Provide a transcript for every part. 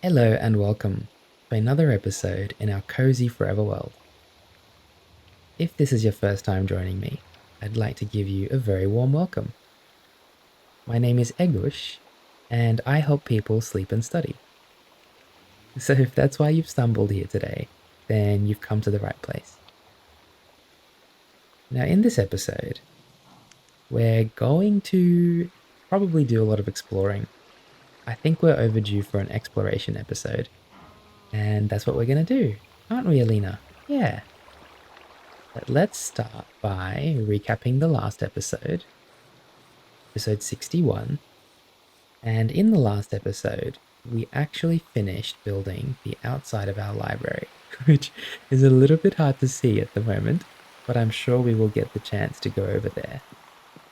Hello and welcome to another episode in our cozy forever world. If this is your first time joining me, I'd like to give you a very warm welcome. My name is Egush, and I help people sleep and study. So if that's why you've stumbled here today, then you've come to the right place. Now, in this episode, we're going to probably do a lot of exploring. I think we're overdue for an exploration episode, and that's what we're going to do, aren't we, Alina? Yeah. But let's start by recapping the last episode, episode 61. And in the last episode, we actually finished building the outside of our library, which is a little bit hard to see at the moment, but I'm sure we will get the chance to go over there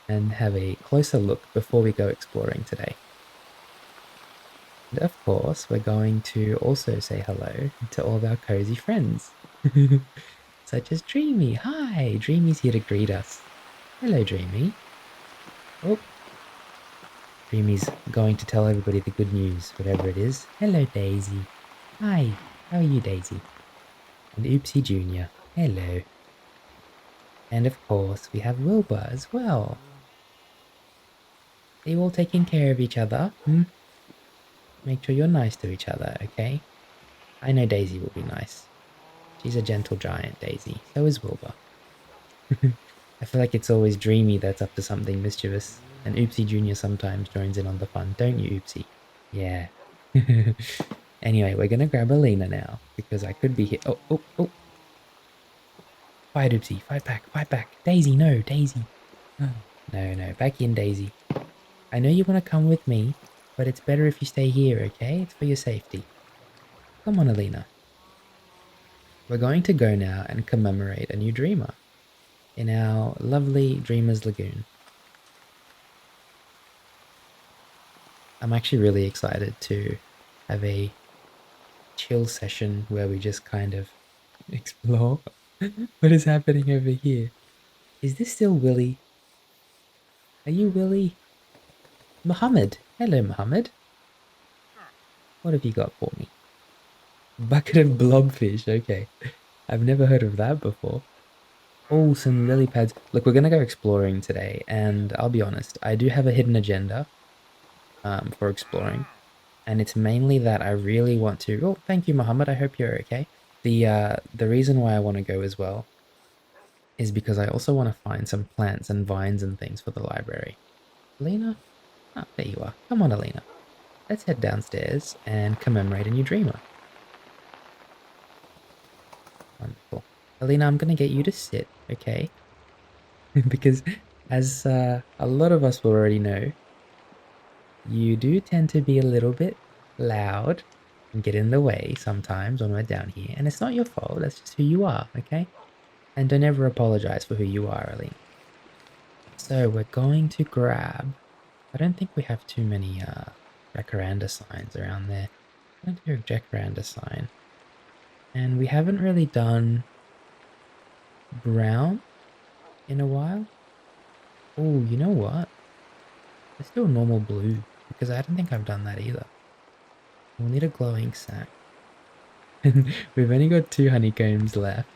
and have a closer look before we go exploring today. And of course, we're going to also say hello to all of our cozy friends. Such as Dreamy. Hi, Dreamy's here to greet us. Hello, Dreamy. Oh, Dreamy's going to tell everybody the good news, whatever it is. Hello, Daisy. Hi, how are you, Daisy? And Oopsie Jr. Hello. And of course, we have Wilbur as well. Are you all taking care of each other? Make sure you're nice to each other, okay? I know Daisy will be nice. She's a gentle giant, Daisy. So is Wilbur. I feel like it's always Dreamy that's up to something mischievous, and Oopsie Jr. sometimes joins in on the fun, don't you, Oopsie? Yeah. Anyway, we're gonna grab Alina now, because I could be here. Oh. Fight, Oopsie. Fight back. Daisy, no, Daisy. No, back in, Daisy. I know you want to come with me, but it's better if you stay here, okay? It's for your safety. Come on, Alina. We're going to go now and commemorate a new dreamer in our lovely Dreamer's Lagoon. I'm actually really excited to have a chill session where we just kind of explore what is happening over here. Is this still Willy? Are you Willy? Muhammad. Hello, Muhammad. What have you got for me? Bucket of blobfish. Okay. I've never heard of that before. Oh, some lily pads. Look, we're going to go exploring today, and I'll be honest, I do have a hidden agenda for exploring, and it's mainly that I really want to... Oh, thank you, Muhammad. I hope you're okay. The reason why I want to go as well is because I also want to find some plants and vines and things for the library. Alina? Ah, there you are. Come on, Alina. Let's head downstairs and commemorate a new dreamer. Wonderful. Alina, I'm going to get you to sit, okay? Because as a lot of us will already know, you do tend to be a little bit loud and get in the way sometimes when we're down here. And it's not your fault, that's just who you are, okay? And don't ever apologize for who you are, Alina. So we're going to grab... I don't think we have too many jacaranda signs around there. I don't do a jacaranda sign. And we haven't really done brown in a while. Oh, you know what? Let's do a normal blue, because I don't think I've done that either. We'll need a glowing sack. And we've only got 2 honeycombs left.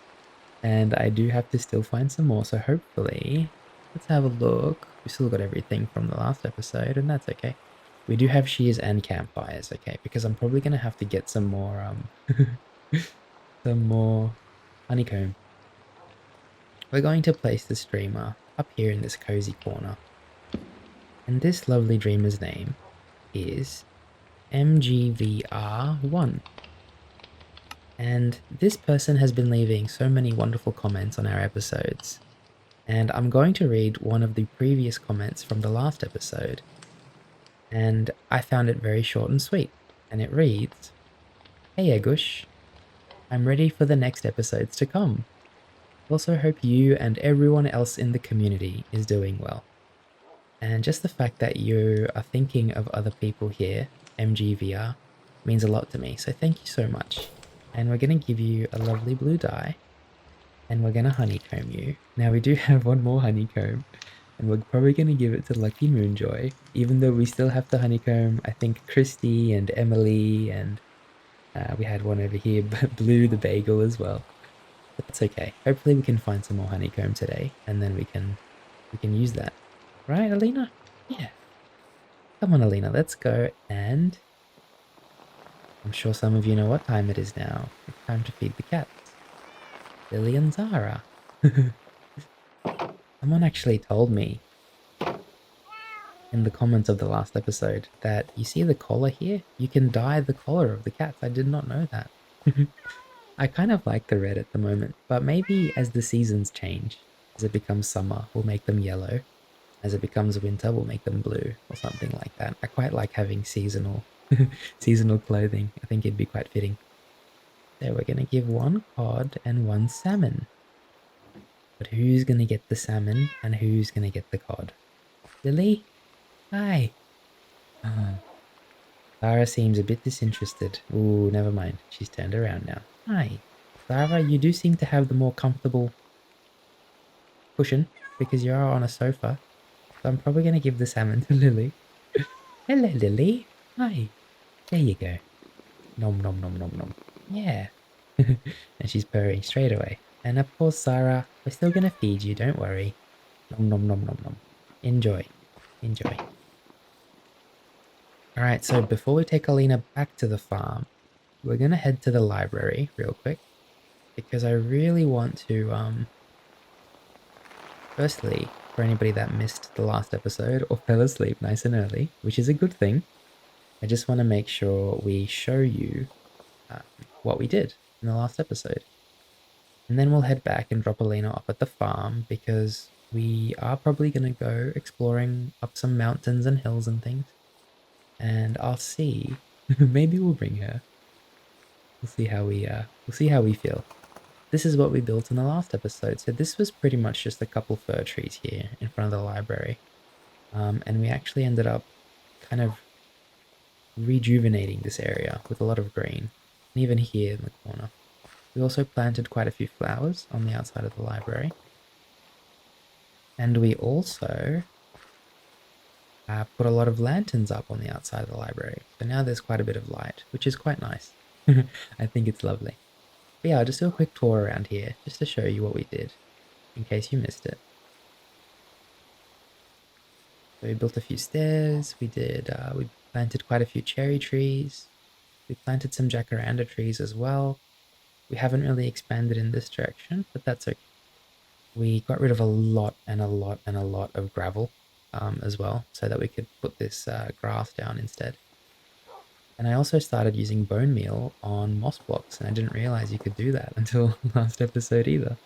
And I do have to still find some more, so hopefully... Let's have a look. We still got everything from the last episode, and that's okay. We do have shears and campfires, okay? Because I'm probably going to have to get some more, some more honeycomb. We're going to place the streamer up here in this cozy corner. And this lovely dreamer's name is MGVR1. And this person has been leaving so many wonderful comments on our episodes. And I'm going to read one of the previous comments from the last episode. And I found it very short and sweet. And it reads, "Hey Egush, I'm ready for the next episodes to come. Also hope you and everyone else in the community is doing well." And just the fact that you are thinking of other people here, MGVR, means a lot to me. So thank you so much. And we're going to give you a lovely blue dye. And we're going to honeycomb you. Now we do have one more honeycomb. And we're probably going to give it to Lucky Moonjoy. Even though we still have the honeycomb, I think Christy and Emily and We had one over here, but Blue the bagel as well. But that's okay. Hopefully we can find some more honeycomb today, and then we can use that. Right, Alina? Yeah. Come on, Alina, let's go. And I'm sure some of you know what time it is now. It's time to feed the cats. Lily and Zara. Someone actually told me in the comments of the last episode that you see the collar here? You can dye the collar of the cats. I did not know that. I kind of like the red at the moment, but maybe as the seasons change, as it becomes summer, we'll make them yellow. As it becomes winter, we'll make them blue or something like that. I quite like having seasonal seasonal clothing. I think it'd be quite fitting. So we're gonna give one cod and one salmon. But who's gonna get the salmon and who's gonna get the cod? Lily? Hi. Ah, Zara seems a bit disinterested. Ooh, never mind. She's turned around now. Hi. Zara, you do seem to have the more comfortable cushion because you are on a sofa. So I'm probably going to give the salmon to Lily. Hello, Lily. Hi. There you go. Nom nom nom nom nom. Yeah. And she's purring straight away. And of course, Zara, we're still going to feed you. Don't worry. Nom nom nom nom nom. Enjoy. Enjoy. Alright, so before we take Alina back to the farm, we're going to head to the library real quick because I really want to, firstly, for anybody that missed the last episode or fell asleep nice and early, which is a good thing, I just want to make sure we show you what we did in the last episode. And then we'll head back and drop Alina off at the farm because we are probably going to go exploring up some mountains and hills and things. And I'll see, maybe we'll bring her. We'll see how we feel. This is what we built in the last episode. So this was pretty much just a couple fir trees here in front of the library. And we actually ended up kind of rejuvenating this area with a lot of green. And even here in the corner. We also planted quite a few flowers on the outside of the library. And we also put a lot of lanterns up on the outside of the library. So now there's quite a bit of light, which is quite nice. I think it's lovely. But yeah, I'll just do a quick tour around here, just to show you what we did, in case you missed it. So we built a few stairs, we planted quite a few cherry trees, we planted some jacaranda trees as well. We haven't really expanded in this direction, but that's okay. We got rid of a lot and a lot and a lot of gravel as well, so that we could put this grass down instead. And I also started using bone meal on moss blocks, and I didn't realize you could do that until last episode either.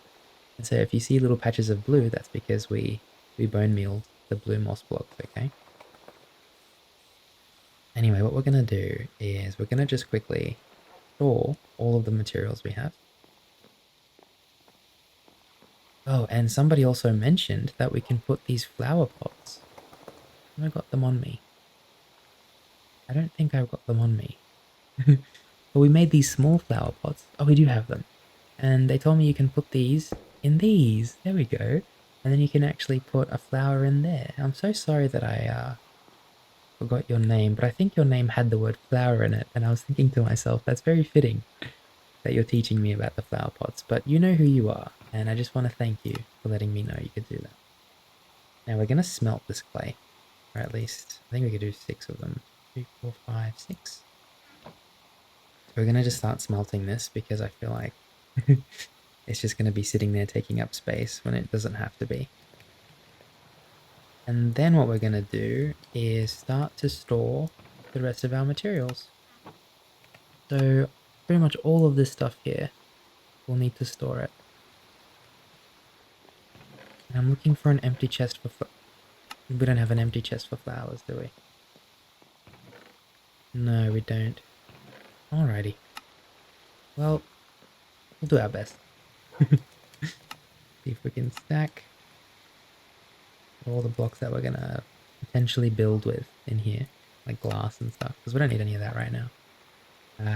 And so if you see little patches of blue, that's because we bone mealed the blue moss blocks, okay? Anyway, what we're going to do is we're going to just quickly store all of the materials we have. Oh, and somebody also mentioned that we can put these flower pots. Have I got them on me? I don't think I've got them on me. But we made these small flower pots. Oh, we do have them. And they told me you can put these in these. There we go. And then you can actually put a flower in there. I'm so sorry that I forgot your name, but I think your name had the word flower in it. And I was thinking to myself, that's very fitting that you're teaching me about the flower pots. But you know who you are. And I just want to thank you for letting me know you could do that. Now we're going to smelt this clay. Or at least, I think we could do 6 of them. 3, 4, 5, 6. So we're going to just start smelting this because I feel like it's just going to be sitting there taking up space when it doesn't have to be. And then what we're going to do is start to store the rest of our materials. So pretty much all of this stuff here, we'll need to store it. And I'm looking for an empty chest for we don't have an empty chest for flowers, do we? No, we don't. Alrighty. Well, we'll do our best. See if we can stack all the blocks that we're gonna potentially build with in here, like glass and stuff, because we don't need any of that right now.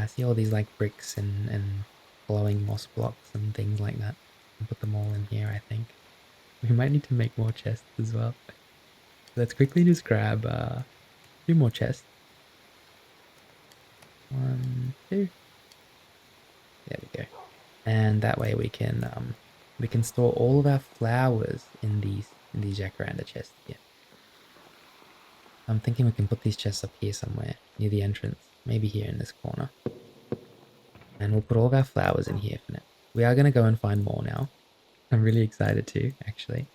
See all these like bricks and glowing moss blocks and things like that. And put them all in here, I think. We might need to make more chests as well. Let's quickly just grab 2 more chests. 1, 2. and that way we can store all of our flowers in these jacaranda chests here. I'm thinking we can put these chests up here somewhere near the entrance, maybe here in this corner. And we'll put all of our flowers in here for now. We are going to go and find more now. I'm really excited to, actually.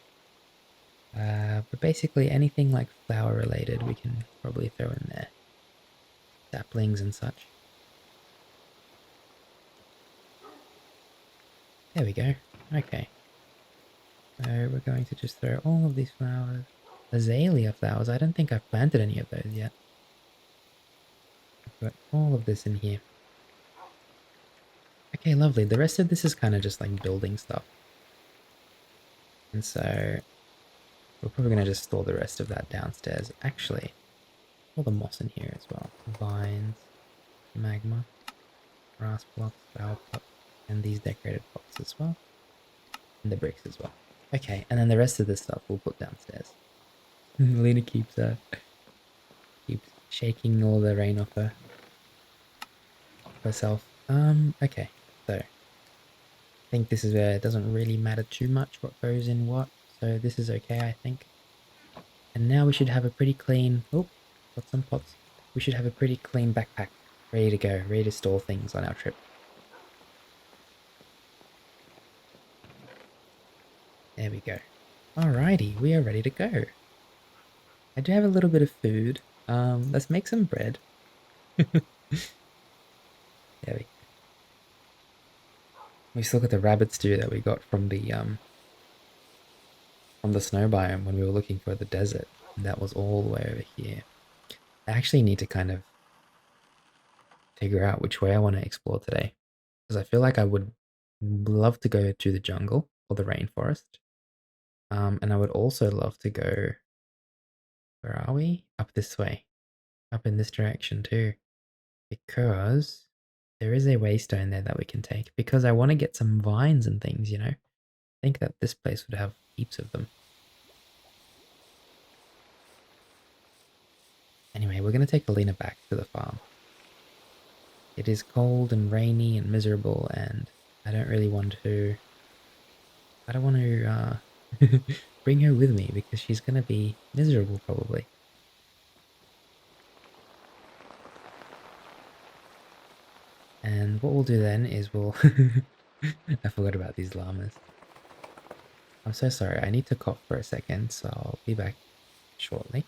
But basically anything like flower related we can probably throw in there. Saplings and such. There we go. Okay. So we're going to just throw all of these flowers. Azalea flowers. I don't think I've planted any of those yet. I've got all of this in here. Okay, lovely. The rest of this is kind of just like building stuff. And so we're probably going to just store the rest of that downstairs. Actually, all the moss in here as well. Vines, magma, grass blocks, flower pots, and these decorated pots as well. And the bricks as well. Okay, and then the rest of this stuff we'll put downstairs. Lena keeps shaking all the rain off herself. Okay, so I think this is where it doesn't really matter too much what goes in what. So this is okay, I think. And now we should have a pretty clean... Oh, got some pots. We should have a pretty clean backpack. Ready to go. Ready to store things on our trip. There we go. Alrighty, we are ready to go. I do have a little bit of food. Let's make some bread. There we go. We still got the rabbit stew that we got from the snow biome when we were looking for the desert. And that was all the way over here. I actually need to kind of figure out which way I want to explore today. Because I feel like I would love to go to the jungle or the rainforest. And I would also love to go... Where are we? Up this way. Up in this direction too. Because there is a waystone there that we can take. Because I want to get some vines and things, you know. I think that this place would have heaps of them. Anyway, we're going to take Alina back to the farm. It is cold and rainy and miserable, and I don't really want to... I don't want to bring her with me because she's going to be miserable probably. And what we'll do then is we'll... I forgot about these llamas. I'm so sorry, I need to cough for a second, so I'll be back shortly.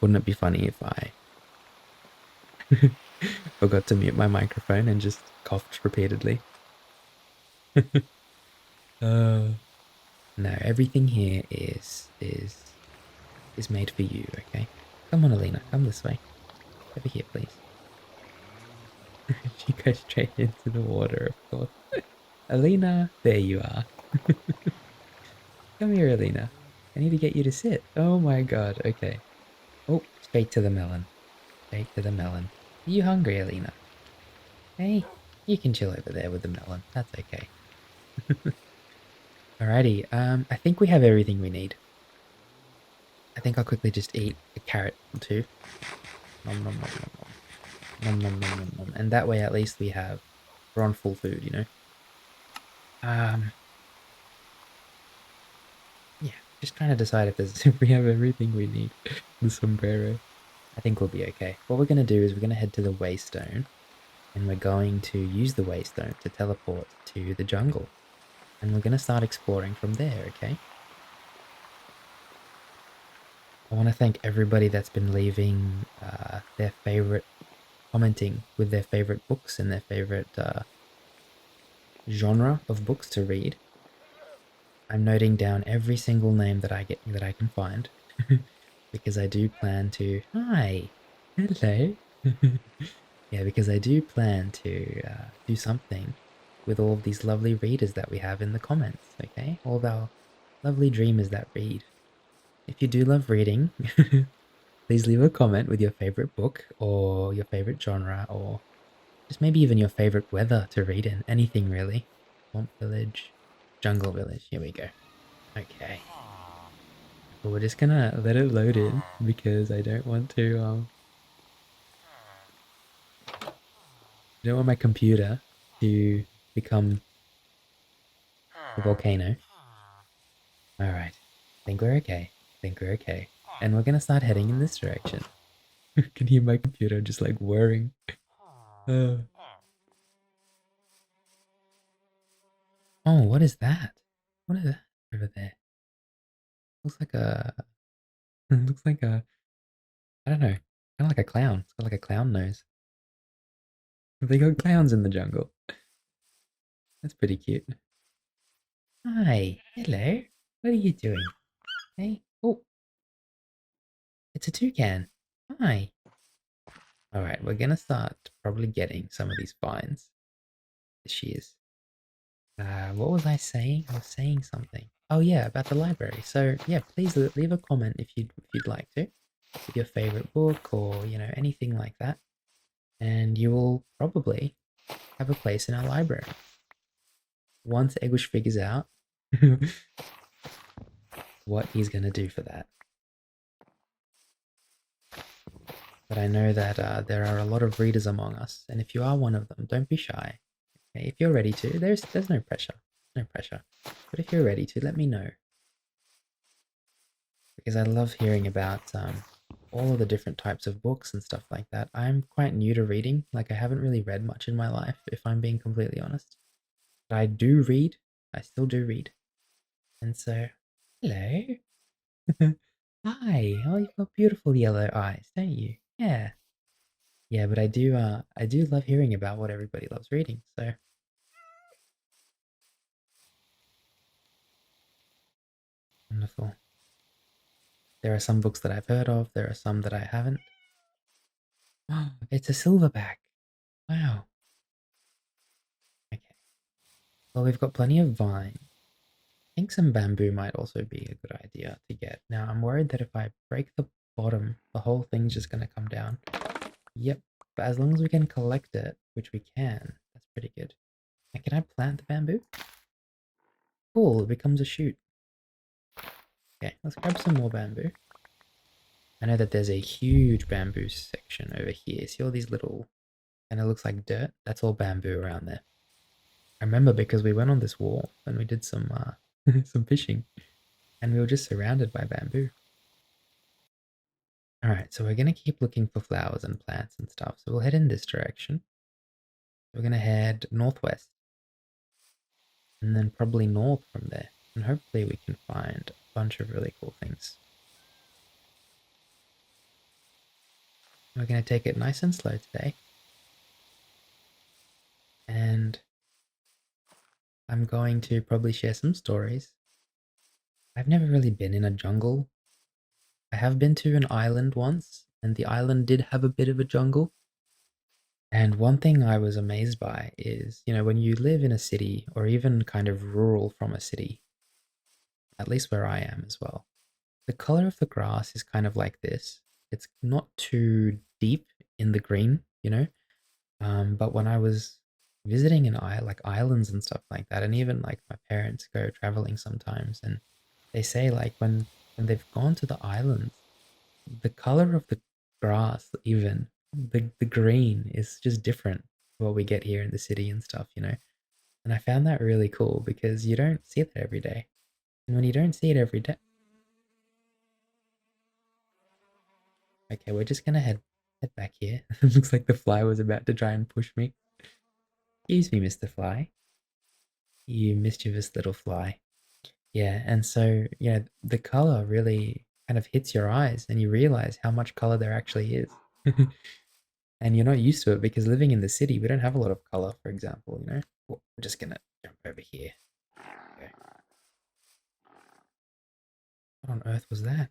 Wouldn't it be funny if I forgot to mute my microphone and just coughed repeatedly? No, everything here is made for you, okay? Come on, Alina, come this way. Over here, please. She goes straight into the water, of course. Alina, there you are. Come here, Alina. I need to get you to sit. Oh my god, okay. Oh, straight to the melon. Straight to the melon. Are you hungry, Alina? Hey, you can chill over there with the melon. That's okay. Alrighty, I think we have everything we need. I think I'll quickly just eat a carrot or two. Nom nom nom nom nom. Nom nom nom nom nom. And that way at least we're on full food, you know? Yeah, just trying to decide if we have everything we need. The sombrero. I think we'll be okay. What we're going to do is we're going to head to the waystone. And we're going to use the waystone to teleport to the jungle. And we're going to start exploring from there, okay? I want to thank everybody that's been leaving commenting with their favorite books and their favorite genre of books to read. I'm noting down every single name that I can find because I do plan to... Hi! Hello! Yeah, because I do plan to do something with all of these lovely readers that we have in the comments, okay? All of our lovely dreamers that read. If you do love reading, please leave a comment with your favorite book or your favorite genre or just maybe even your favorite weather to read in. Anything really. Swamp Village, Jungle Village. Here we go. Okay. But we're just gonna let it load in because I don't want my computer to become a volcano. Alright. Think we're okay. Think we're okay. And we're gonna start heading in this direction. You can hear my computer just like whirring. Uh. Oh, what is that? What is that over there? Looks like a looks like a I don't know. Kind of like a clown. It's got like a clown nose. They got clowns in the jungle. That's pretty cute. Hi. Hello. What are you doing? Hey. Oh, it's a toucan. Hi. Alright, we're gonna start probably getting some of these vines. She is. What was I saying? I was saying something. Oh yeah, about the library. So yeah, please leave a comment if you'd like to, with your favorite book or anything like that, and you will probably have a place in our library once Egush figures out what he's gonna do for that. But I know that there are a lot of readers among us, and if you are one of them, don't be shy. Okay? If you're ready to, there's no pressure, no pressure. But if you're ready to, let me know because I love hearing about all of the different types of books and stuff like that. I'm quite new to reading, like I haven't really read much in my life, if I'm being completely honest. But I do read, I still do read, and so hello, hi. Oh, you've got beautiful yellow eyes, don't you? Yeah. Yeah, but I do love hearing about what everybody loves reading. So wonderful. There are some books that I've heard of, there are some that I haven't. Oh, it's a silverback. Wow. Okay. Well, we've got plenty of vine. I think some bamboo might also be a good idea to get. Now, I'm worried that if I break the bottom, the whole thing's just gonna come down. Yep. But as long as we can collect it, which we can, that's pretty good. Now, can I plant the bamboo? Cool, it becomes a shoot. Okay, let's grab some more bamboo. I know that there's a huge bamboo section over here. See all these little, and it looks like dirt? That's all bamboo around there. I remember because we went on this wall and we did some some fishing, and we were just surrounded by bamboo. All right, so we're gonna keep looking for flowers and plants and stuff. So we'll head in this direction. We're gonna head northwest, and then probably north from there, and hopefully we can find a bunch of really cool things. We're gonna take it nice and slow today, and I'm going to probably share some stories. I've never really been in a jungle. I have been to an island once, and the island did have a bit of a jungle. And one thing I was amazed by is, when you live in a city or even kind of rural from a city, at least where I am as well, the color of the grass is kind of like this. It's not too deep in the green. But when I was visiting like islands and stuff like that, and even like my parents go traveling sometimes, and they say like when they've gone to the islands, the color of the grass, even the green, is just different to what we get here in the city and stuff. And I found that really cool because you don't see that every day. And when you don't see it every day, okay, we're just gonna head back here. It looks like the fly was about to try and push me. Excuse me, Mr. Fly. You mischievous little fly. Yeah, and so the color really kind of hits your eyes, and you realize how much color there actually is. And you're not used to it because living in the city, we don't have a lot of color, for example. Well, we're just gonna jump over here. Okay. What on earth was that?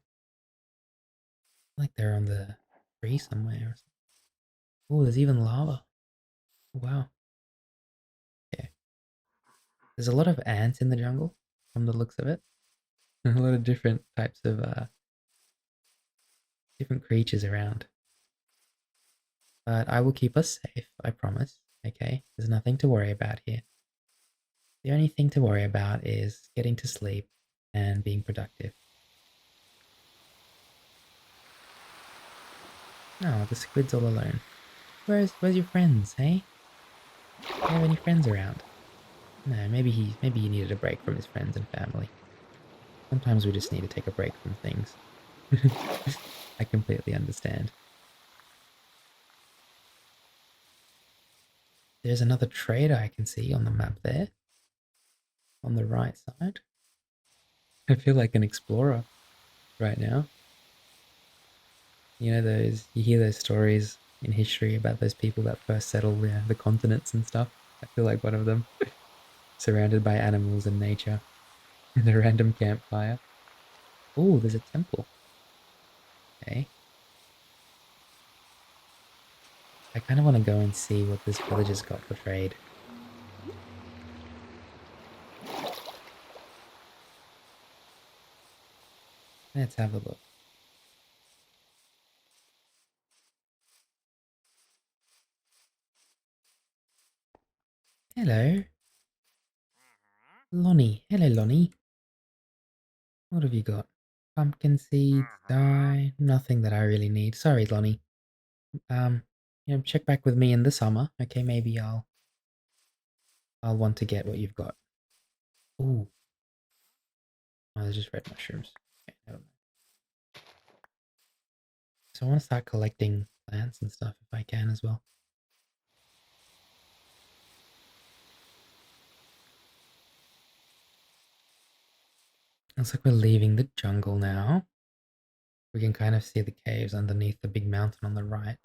Like they're on the tree somewhere or something. Oh, there's even lava. Wow. Yeah. There's a lot of ants in the jungle from the looks of it. A lot of different types of different creatures around. But I will keep us safe, I promise. Okay? There's nothing to worry about here. The only thing to worry about is getting to sleep and being productive. No, the squid's all alone. Where's your friends, hey? Do you have any friends around? No, maybe he needed a break from his friends and family. Sometimes we just need to take a break from things. I completely understand. There's another trader I can see on the map there, on the right side. I feel like an explorer right now. You know you hear those stories in history about those people that first settled the continents and stuff. I feel like one of them, surrounded by animals and nature, in a random campfire. Oh, there's a temple. Okay. I kind of want to go and see what this village has got for trade. Let's have a look. Hello, Lonnie. Hello, Lonnie. What have you got? Pumpkin seeds, dye, nothing that I really need. Sorry, Lonnie. Um, check back with me in the summer. Okay, maybe I'll want to get what you've got. Ooh, oh, there's just red mushrooms. Okay, never mind. So I want to start collecting plants and stuff if I can as well. Looks like we're leaving the jungle now. We can kind of see the caves underneath the big mountain on the right.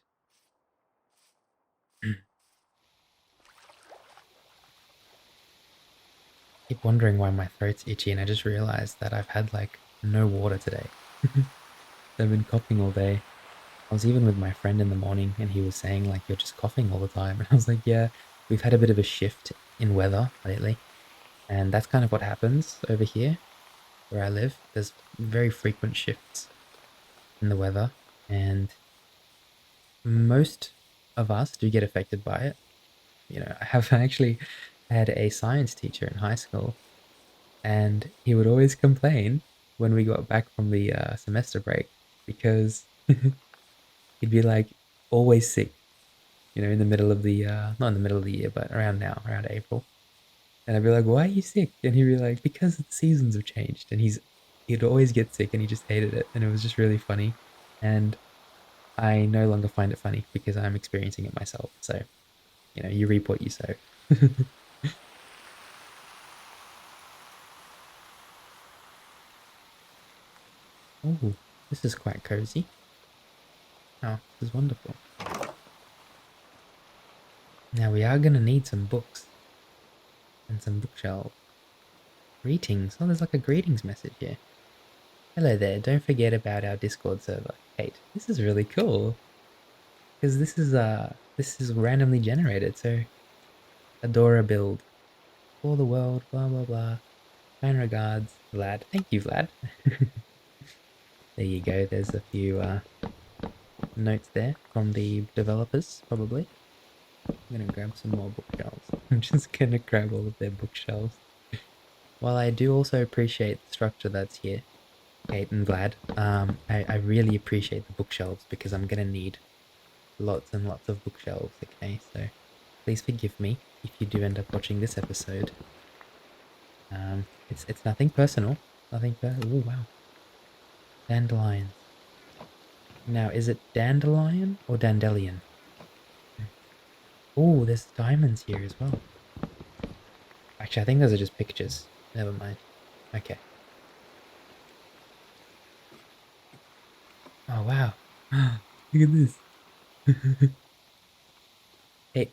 Keep wondering why my throat's itchy, and I just realized that I've had like no water today. I've been coughing all day. I was even with my friend in the morning and he was saying like you're just coughing all the time. And I was like, yeah, we've had a bit of a shift in weather lately. And that's kind of what happens over here where I live. There's very frequent shifts in the weather and most of us do get affected by it. I have actually had a science teacher in high school and he would always complain when we got back from the semester break because he'd be like always sick, in the middle of the not in the middle of the year, but around now, around April. And I'd be like, "Why are you sick?" And he'd be like, "Because the seasons have changed." And he'd always get sick, and he just hated it, and it was just really funny. And I no longer find it funny because I'm experiencing it myself. So you reap what you sow. Oh, this is quite cozy. Oh, this is wonderful. Now we are gonna need some books and some bookshelves. Greetings. Oh, there's like a greetings message here. Hello there, don't forget about our Discord server. Kate, this is really cool. Because this is randomly generated, so Adora build. For the world, blah blah blah. Kind regards, Vlad. Thank you, Vlad. There you go, there's a few notes there from the developers, probably. I'm gonna grab some more bookshelves. I'm just gonna grab all of their bookshelves. While I do also appreciate the structure that's here, Kate and Vlad, I really appreciate the bookshelves because I'm gonna need lots and lots of bookshelves, okay? So please forgive me if you do end up watching this episode. It's nothing personal. Nothing oh wow. Dandelions. Now, is it dandelion or dandelion? Oh, there's diamonds here as well. Actually, I think those are just pictures. Never mind. Okay. Oh wow. Look at this.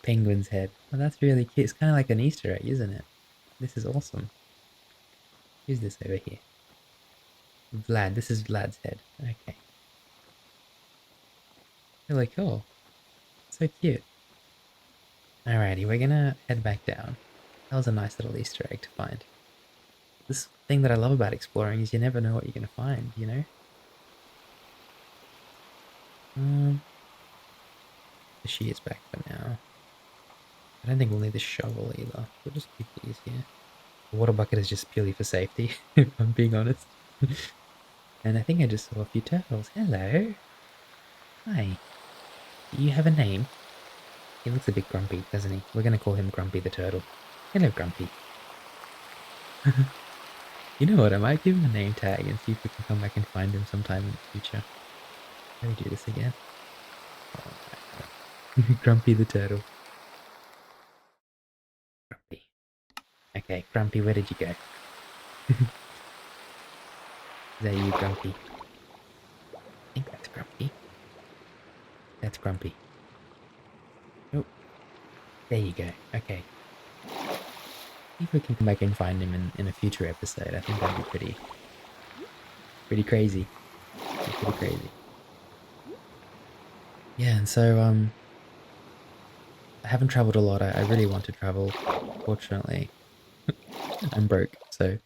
Penguin's head. Oh, that's really cute. It's kind of like an Easter egg, isn't it? This is awesome. Who's this over here? Vlad. This is Vlad's head. Okay. Really cool. So cute. Alrighty, we're gonna head back down. That was a nice little Easter egg to find. This thing that I love about exploring is you never know what you're gonna find. Um, the shear's back for now. I don't think we'll need the shovel either. We'll just keep these here. The water bucket is just purely for safety, if I'm being honest. And I think I just saw a few turtles. Hello. Hi. Do you have a name? He looks a bit grumpy, doesn't he? We're gonna call him Grumpy the Turtle. Hello, Grumpy. You know what? I might give him a name tag and see if we can come back and find him sometime in the future. Let me do this again. Oh my god. Grumpy the Turtle. Grumpy. Okay, Grumpy, where did you go? Is that you, Grumpy? I think that's Grumpy. That's Grumpy. Oh, there you go. Okay. See if we can come back and find him in a future episode. I think that'd be pretty crazy. Pretty crazy. Yeah, and so I haven't traveled a lot. I really want to travel. Fortunately, I'm broke, so I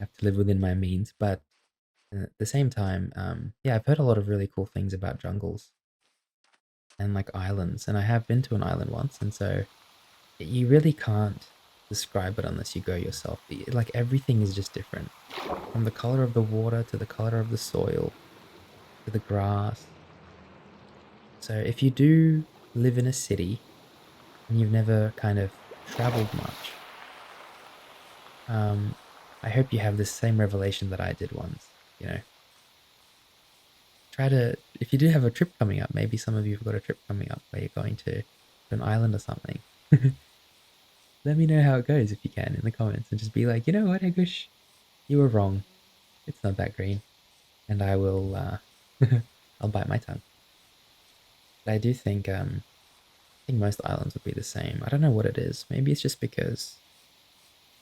have to live within my means. But at the same time, yeah, I've heard a lot of really cool things about jungles and like islands, and I have been to an island once, and so you really can't describe it unless you go yourself. Like everything is just different, from the color of the water to the color of the soil to the grass. So if you do live in a city and you've never kind of traveled much, um, I hope you have the same revelation that I did once. You know, try to, if you do have a trip coming up, maybe some of you have got a trip coming up where you're going to an island or something. Let me know how it goes if you can in the comments and just be like, you know what, Egush, you were wrong. It's not that green. And I will, I'll bite my tongue. But I do think, I think most islands would be the same. I don't know what it is. Maybe it's just because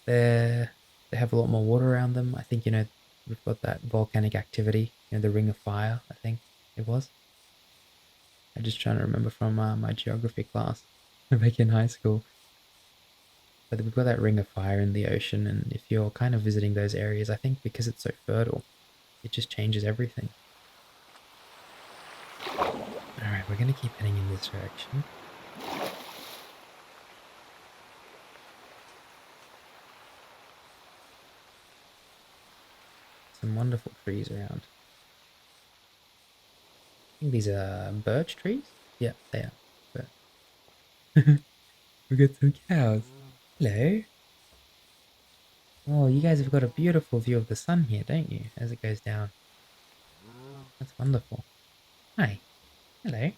they they have a lot more water around them. I think, you know, we've got that volcanic activity, you know, the Ring of Fire, I think it was. I'm just trying to remember from my geography class back in high school. But we've got that Ring of Fire in the ocean, and if you're kind of visiting those areas, I think because it's so fertile, it just changes everything. Alright, we're going to keep heading in this direction. Some wonderful trees around. I think these are birch trees? Yeah, they are. But we've got some cows. Hello. Oh, you guys have got a beautiful view of the sun here, don't you? As it goes down. That's wonderful. Hi. Hello.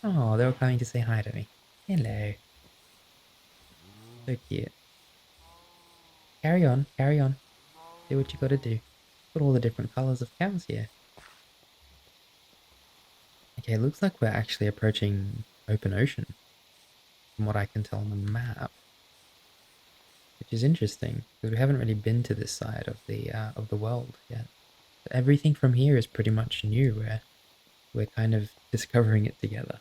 Oh, they were coming to say hi to me. Hello. So cute. Carry on, carry on. Do what you gotta do. Got all the different colours of cows here. Okay, looks like we're actually approaching open ocean, from what I can tell on the map. Which is interesting, because we haven't really been to this side of the world yet. Everything from here is pretty much new. We're kind of discovering it together.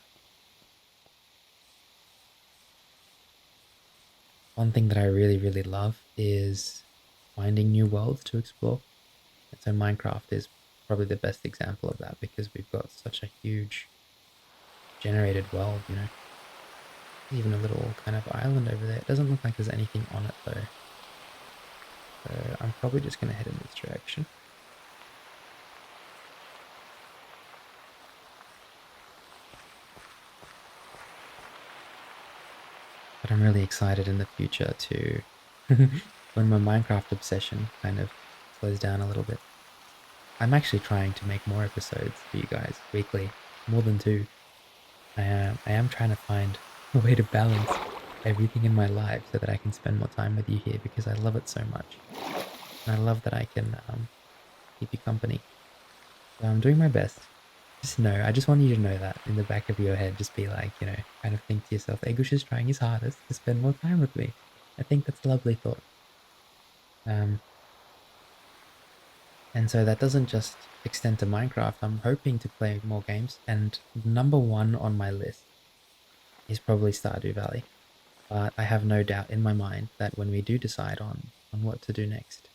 One thing that I really love is finding new worlds to explore. And so Minecraft is probably the best example of that because we've got such a huge generated world, you know. Even a little kind of island over there. It doesn't look like there's anything on it though. So I'm probably just going to head in this direction. But I'm really excited in the future to, when my Minecraft obsession kind of slows down a little bit. I'm actually trying to make more episodes for you guys weekly, more than 2. I am trying to find a way to balance everything in my life so that I can spend more time with you here because I love it so much. And I love that I can keep you company. So I'm doing my best. Just know, I just want you to know that in the back of your head, just be like, you know, kind of think to yourself, Egush is trying his hardest to spend more time with me. I think that's a lovely thought. And so that doesn't just extend to Minecraft. I'm hoping to play more games, and number 1 on my list is probably Stardew Valley. But I have no doubt in my mind that when we do decide on what to do next,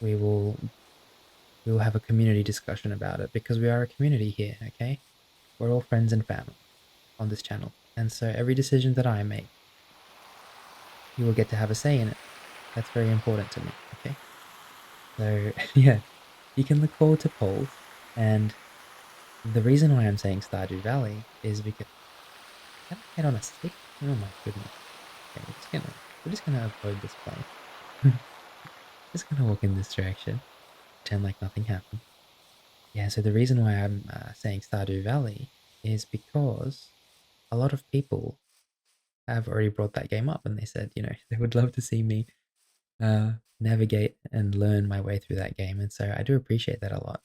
we will have a community discussion about it because we are a community here, okay? We're all friends and family on this channel. And so every decision that I make, you will get to have a say in it. That's very important to me, okay? So, yeah, you can look forward to polls, and The reason why I'm saying Stardew Valley is because can I get on a stick? Oh my goodness. Okay, we're just gonna avoid this place. Just gonna walk in this direction, pretend like nothing happened. Yeah, so the reason why I'm saying Stardew Valley is because a lot of people have already brought that game up and they said, they would love to see me navigate and learn my way through that game. And so I do appreciate that a lot.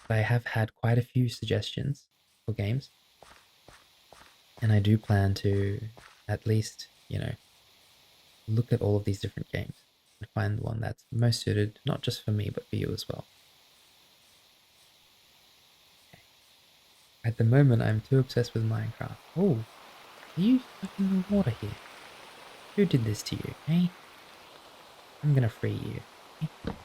But I have had quite a few suggestions for games, and I do plan to at least, look at all of these different games and find the one that's most suited, not just for me, but for you as well. Okay. At the moment, I'm too obsessed with Minecraft. Oh, are you stuck in the water here? Who did this to you, eh? I'm gonna free you. Okay?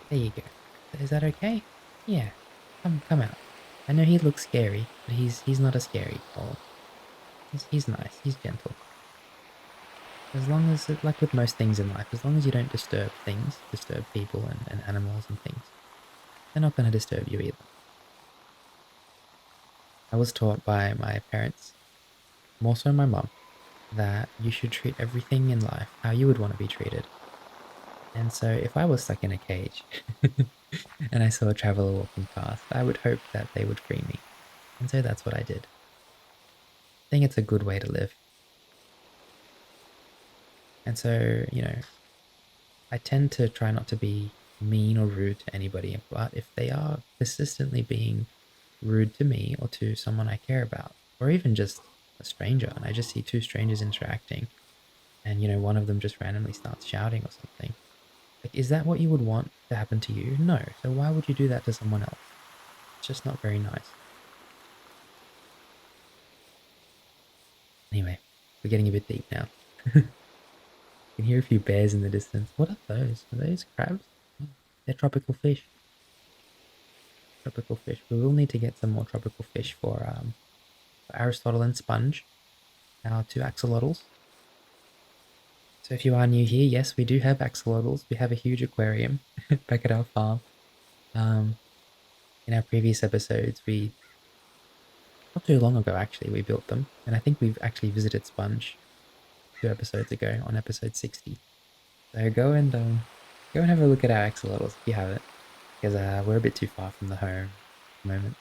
There you go. Is that okay? Yeah. Come out. I know he looks scary, but he's not a scary troll. He's nice. He's gentle. As long as, like with most things in life, as long as you don't disturb things, disturb people and animals and things, they're not going to disturb you either. I was taught by my parents, more so my mum, that you should treat everything in life how you would want to be treated. And so if I was stuck in a cage and I saw a traveler walking past, I would hope that they would free me. And so that's what I did. I think it's a good way to live. And so, I tend to try not to be mean or rude to anybody, but if they are persistently being rude to me or to someone I care about, or even just a stranger, and I just see two strangers interacting, and one of them just randomly starts shouting or something, like, is that what you would want to happen to you? No. So why would you do that to someone else? It's just not very nice. Anyway, we're getting a bit deep now. You can hear a few bears in the distance. What are those? Are those crabs? Oh, they're tropical fish. Tropical fish. We will need to get some more tropical fish for Aristotle and Sponge, our two axolotls. So if you are new here, yes, we do have axolotls. We have a huge aquarium back at our farm. Um, in our previous episodes, not too long ago actually, we built them, and I think we've actually visited Sponge 2 episodes ago on episode 60. So go and have a look at our axolotls if you haven't, because we're a bit too far from the home at the moment.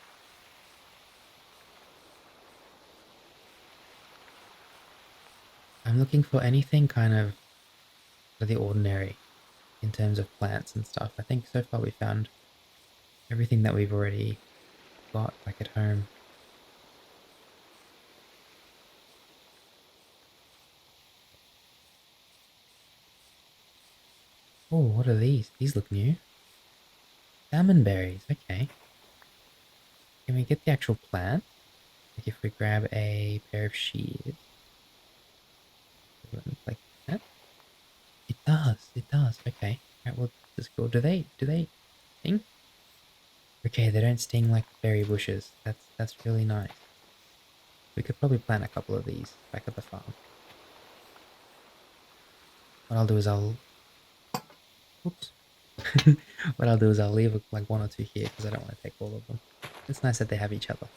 I'm looking for anything kind of for the ordinary in terms of plants and stuff. I think so far we found everything that we've already got back at home. Oh, what are these? These look new. Salmon berries, okay. Can we get the actual plant? Like if we grab a pair of shears, does it look like that? It does, okay. Alright, well, let's go. Do they sting? Okay, they don't sting like berry bushes. That's really nice. We could probably plant a couple of these back at the farm. What I'll do is oops. What I'll do is I'll leave like one or two here because I don't want to take all of them. It's nice that they have each other.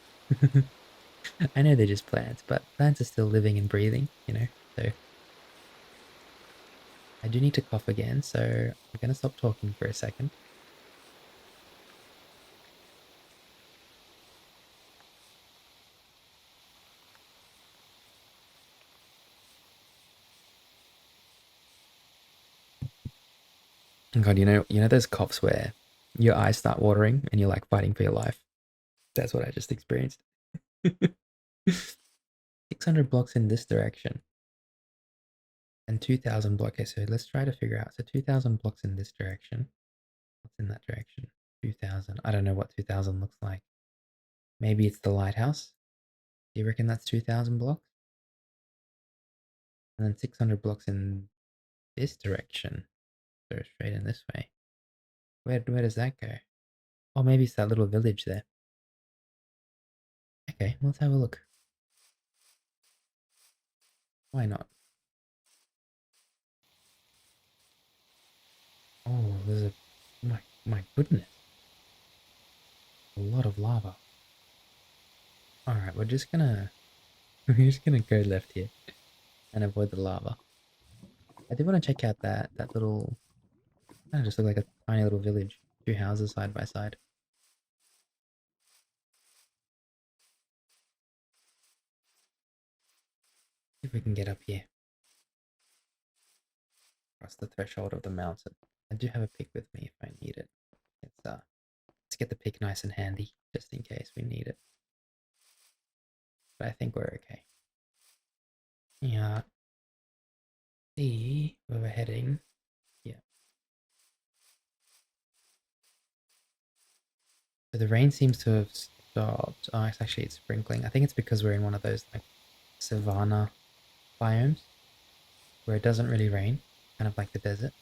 I know they're just plants, but plants are still living and breathing. So I do need to cough again, so I'm going to stop talking for a second. God, you know those coughs where your eyes start watering and you're like fighting for your life. That's what I just experienced. 600 blocks in this direction and 2,000 blocks. Okay, so let's try to figure out. So 2,000 blocks in this direction. What's in that direction? 2,000. I don't know what 2,000 looks like. Maybe it's the lighthouse. Do you reckon that's 2,000 blocks? And then 600 blocks in this direction. So straight in this way. Where does that go? Oh, maybe it's that little village there. Okay, let's have a look. Why not? Oh, there's a my goodness. A lot of lava. Alright, we're just gonna go left here and avoid the lava. I do want to check out that little kind of just look like a tiny little village. Two houses side by side. See if we can get up here. Across the threshold of the mountain. I do have a pick with me if I need it. Let's get the pick nice and handy, just in case we need it. But I think we're okay. Yeah. See where we're heading. Yeah. So the rain seems to have stopped. Oh, it's sprinkling. I think it's because we're in one of those like savanna biomes where it doesn't really rain, kind of like the desert.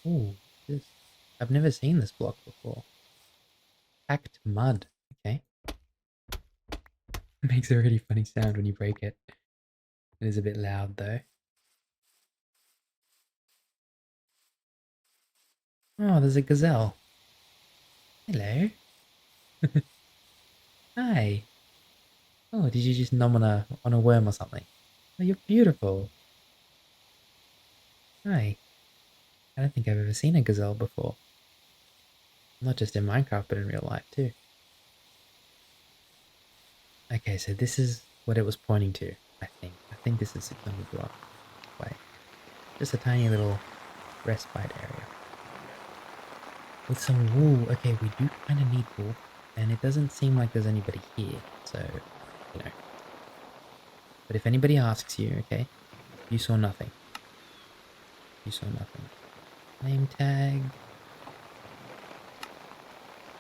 Ooh, this. I've never seen this block before. Packed mud. Okay. It makes a really funny sound when you break it. It is a bit loud though. Oh, there's a gazelle. Hello. Hi. Oh, did you just nom on a worm or something? Oh, you're beautiful. Hi. I don't think I've ever seen a gazelle before. Not just in Minecraft, but in real life too. Okay, so this is what it was pointing to, I think. I think this is 600 blocks away. Just a tiny little respite area. With some wool. Okay, we do kind of need wool. And it doesn't seem like there's anybody here, so, you know. But if anybody asks you, okay, you saw nothing. You saw nothing. Name tag.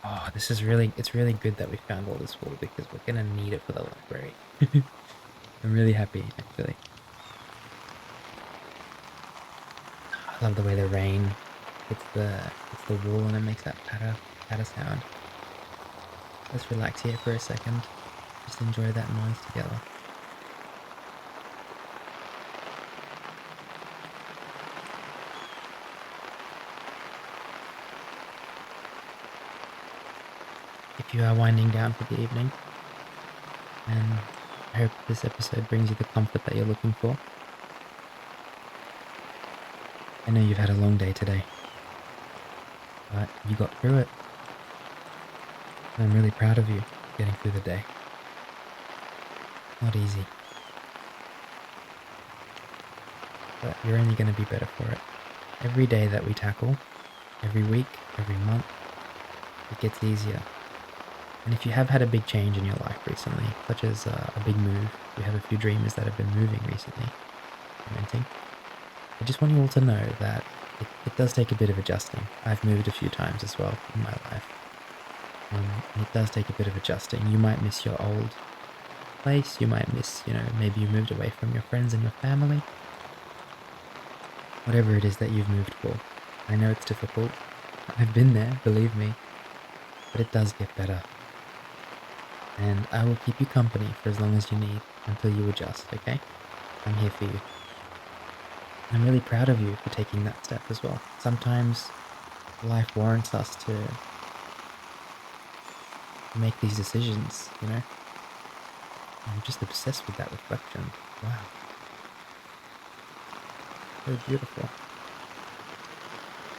Oh, it's really good that we found all this wool because we're gonna need it for the library. I'm really happy, actually. I love the way the rain hits the wool and it makes that patter sound. Let's relax here for a second. Just enjoy that noise together. If you are winding down for the evening, and I hope this episode brings you the comfort that you're looking for. I know you've had a long day today, but you got through it. And I'm really proud of you getting through the day. Not easy. But you're only going to be better for it. Every day that we tackle, every week, every month, it gets easier. And if you have had a big change in your life recently, such as a big move, we have a few dreamers that have been moving recently, commenting. I just want you all to know that it does take a bit of adjusting. I've moved a few times as well in my life. And it does take a bit of adjusting. You might miss your old place, you might miss, maybe you moved away from your friends and your family. Whatever it is that you've moved for. I know it's difficult. I've been there, believe me. But it does get better. And I will keep you company for as long as you need until you adjust, okay? I'm here for you. I'm really proud of you for taking that step as well. Sometimes life warrants us to make these decisions, you know? I'm just obsessed with that reflection. Wow. So beautiful.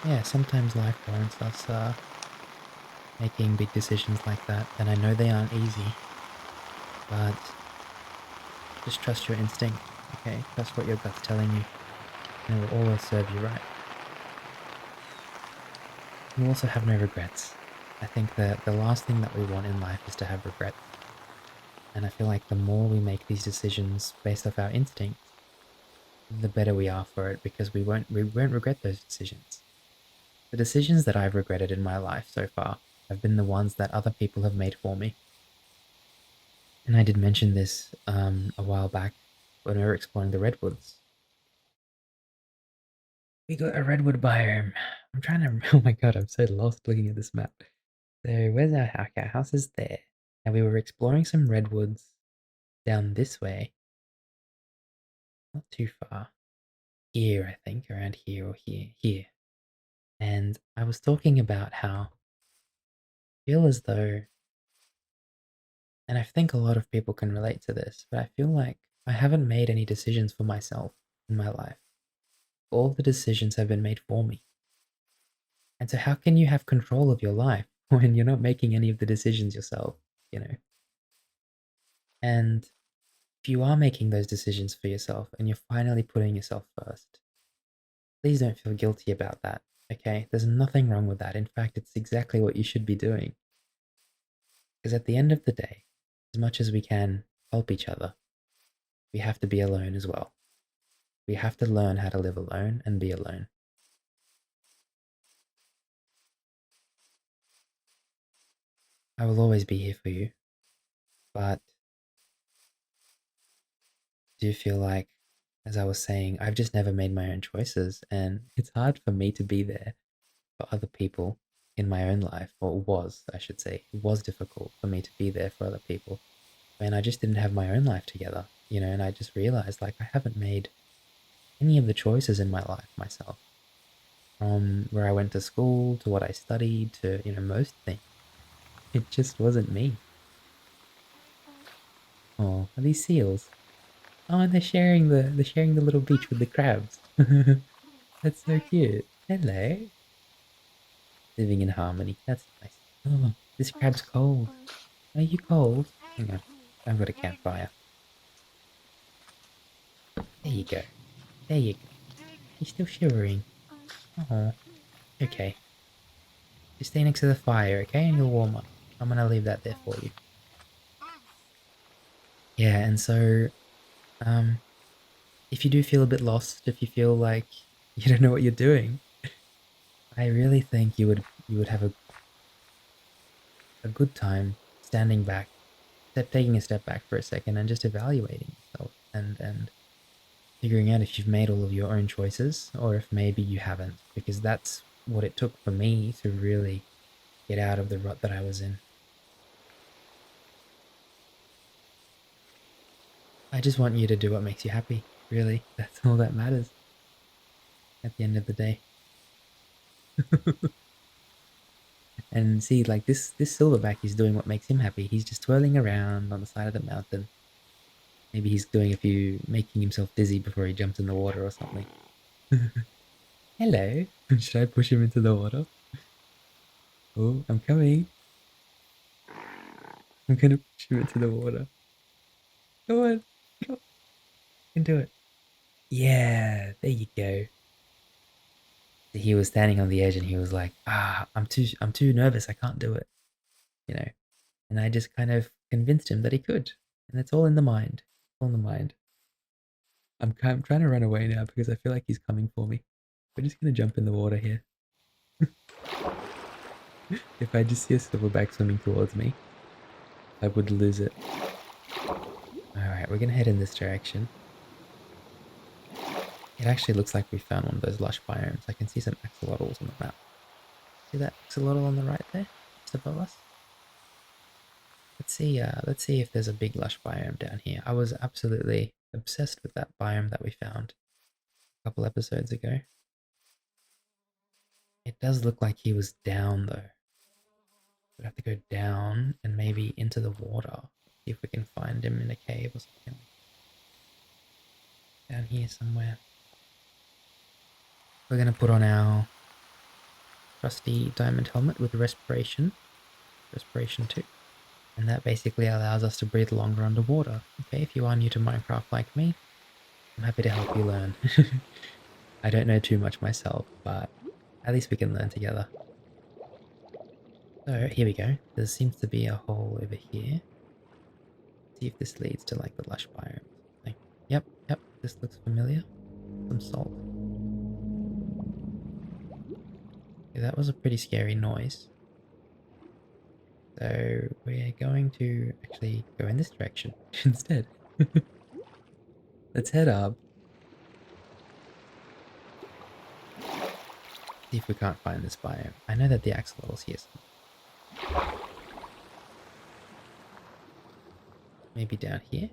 Yeah, sometimes life warrants us making big decisions like that, and I know they aren't easy, but just trust your instinct, okay? Trust what your gut's telling you, and it will always serve you right. You also have no regrets. I think that the last thing that we want in life is to have regrets. And I feel like the more we make these decisions based off our instincts, the better we are for it because we won't regret those decisions. The decisions that I've regretted in my life so far have been the ones that other people have made for me. And I did mention this a while back when we were exploring the redwoods. We got a redwood biome. I'm trying to. Oh my god, I'm so lost looking at this map. So where's our house? Our house is there. And we were exploring some redwoods down this way. Not too far. Here, I think, around here or here. Here. And I was talking about how feel as though, and I think a lot of people can relate to this, but I feel like I haven't made any decisions for myself in my life. All the decisions have been made for me. And so, how can you have control of your life when you're not making any of the decisions yourself, you know? And if you are making those decisions for yourself and you're finally putting yourself first, please don't feel guilty about that, okay? There's nothing wrong with that. In fact, it's exactly what you should be doing. Because at the end of the day, as much as we can help each other, we have to be alone as well. We have to learn how to live alone and be alone. I will always be here for you, but I do feel like, as I was saying, I've just never made my own choices, and it's hard for me to be there for other people in my own life, or it was, I should say. It was difficult for me to be there for other people when I just didn't have my own life together, and I just realized like I haven't made any of the choices in my life myself. From where I went to school to what I studied to, most things. It just wasn't me. Oh, are these seals? Oh, and they're sharing the little beach with the crabs. That's so cute. Hello. Living in harmony. That's nice. Oh, this crab's cold. Are you cold? Hang on. I've got a campfire. There you go. There you go. You're still shivering. Oh, okay. Just stay next to the fire, okay? And you'll warm up. I'm gonna leave that there for you. Yeah, and so, um, if you do feel a bit lost, if you feel like you don't know what you're doing, I really think you would have a good time standing back, taking a step back for a second and just evaluating yourself and figuring out if you've made all of your own choices or if maybe you haven't, because that's what it took for me to really get out of the rut that I was in. I just want you to do what makes you happy, really. That's all that matters at the end of the day. And see, like this silverback is doing what makes him happy. He's just twirling around on the side of the mountain. Maybe he's doing a few, making himself dizzy before he jumps in the water or something. Hello. Should I push him into the water? Oh, I'm coming. I'm gonna push him into the water. Come on. Come on. You can do it. Yeah, there you go. He was standing on the edge and he was like, I'm too nervous, I can't do it. You know. And I just kind of convinced him that he could. And it's all in the mind. All in the mind. I'm trying to run away now because I feel like he's coming for me. We're just gonna jump in the water here. If I just see a silverback swimming towards me, I would lose it. Alright, we're gonna head in this direction. It actually looks like we found one of those lush biomes. I can see some axolotls on the map. See that axolotl on the right there? Just above us? Let's see if there's a big lush biome down here. I was absolutely obsessed with that biome that we found a couple episodes ago. It does look like he was down though. We'd have to go down and maybe into the water. See if we can find him in a cave or something. Down here somewhere. We're gonna put on our trusty diamond helmet with respiration. Respiration 2. And that basically allows us to breathe longer underwater. Okay, if you are new to Minecraft like me, I'm happy to help you learn. I don't know too much myself, but at least we can learn together. So here we go. There seems to be a hole over here. See if this leads to like the lush biome or something. Yep, this looks familiar. Some salt. Okay, that was a pretty scary noise. So we're going to actually go in this direction instead. Let's head up. See if we can't find this biome. I know that the axolotl's here somewhere. Maybe down here?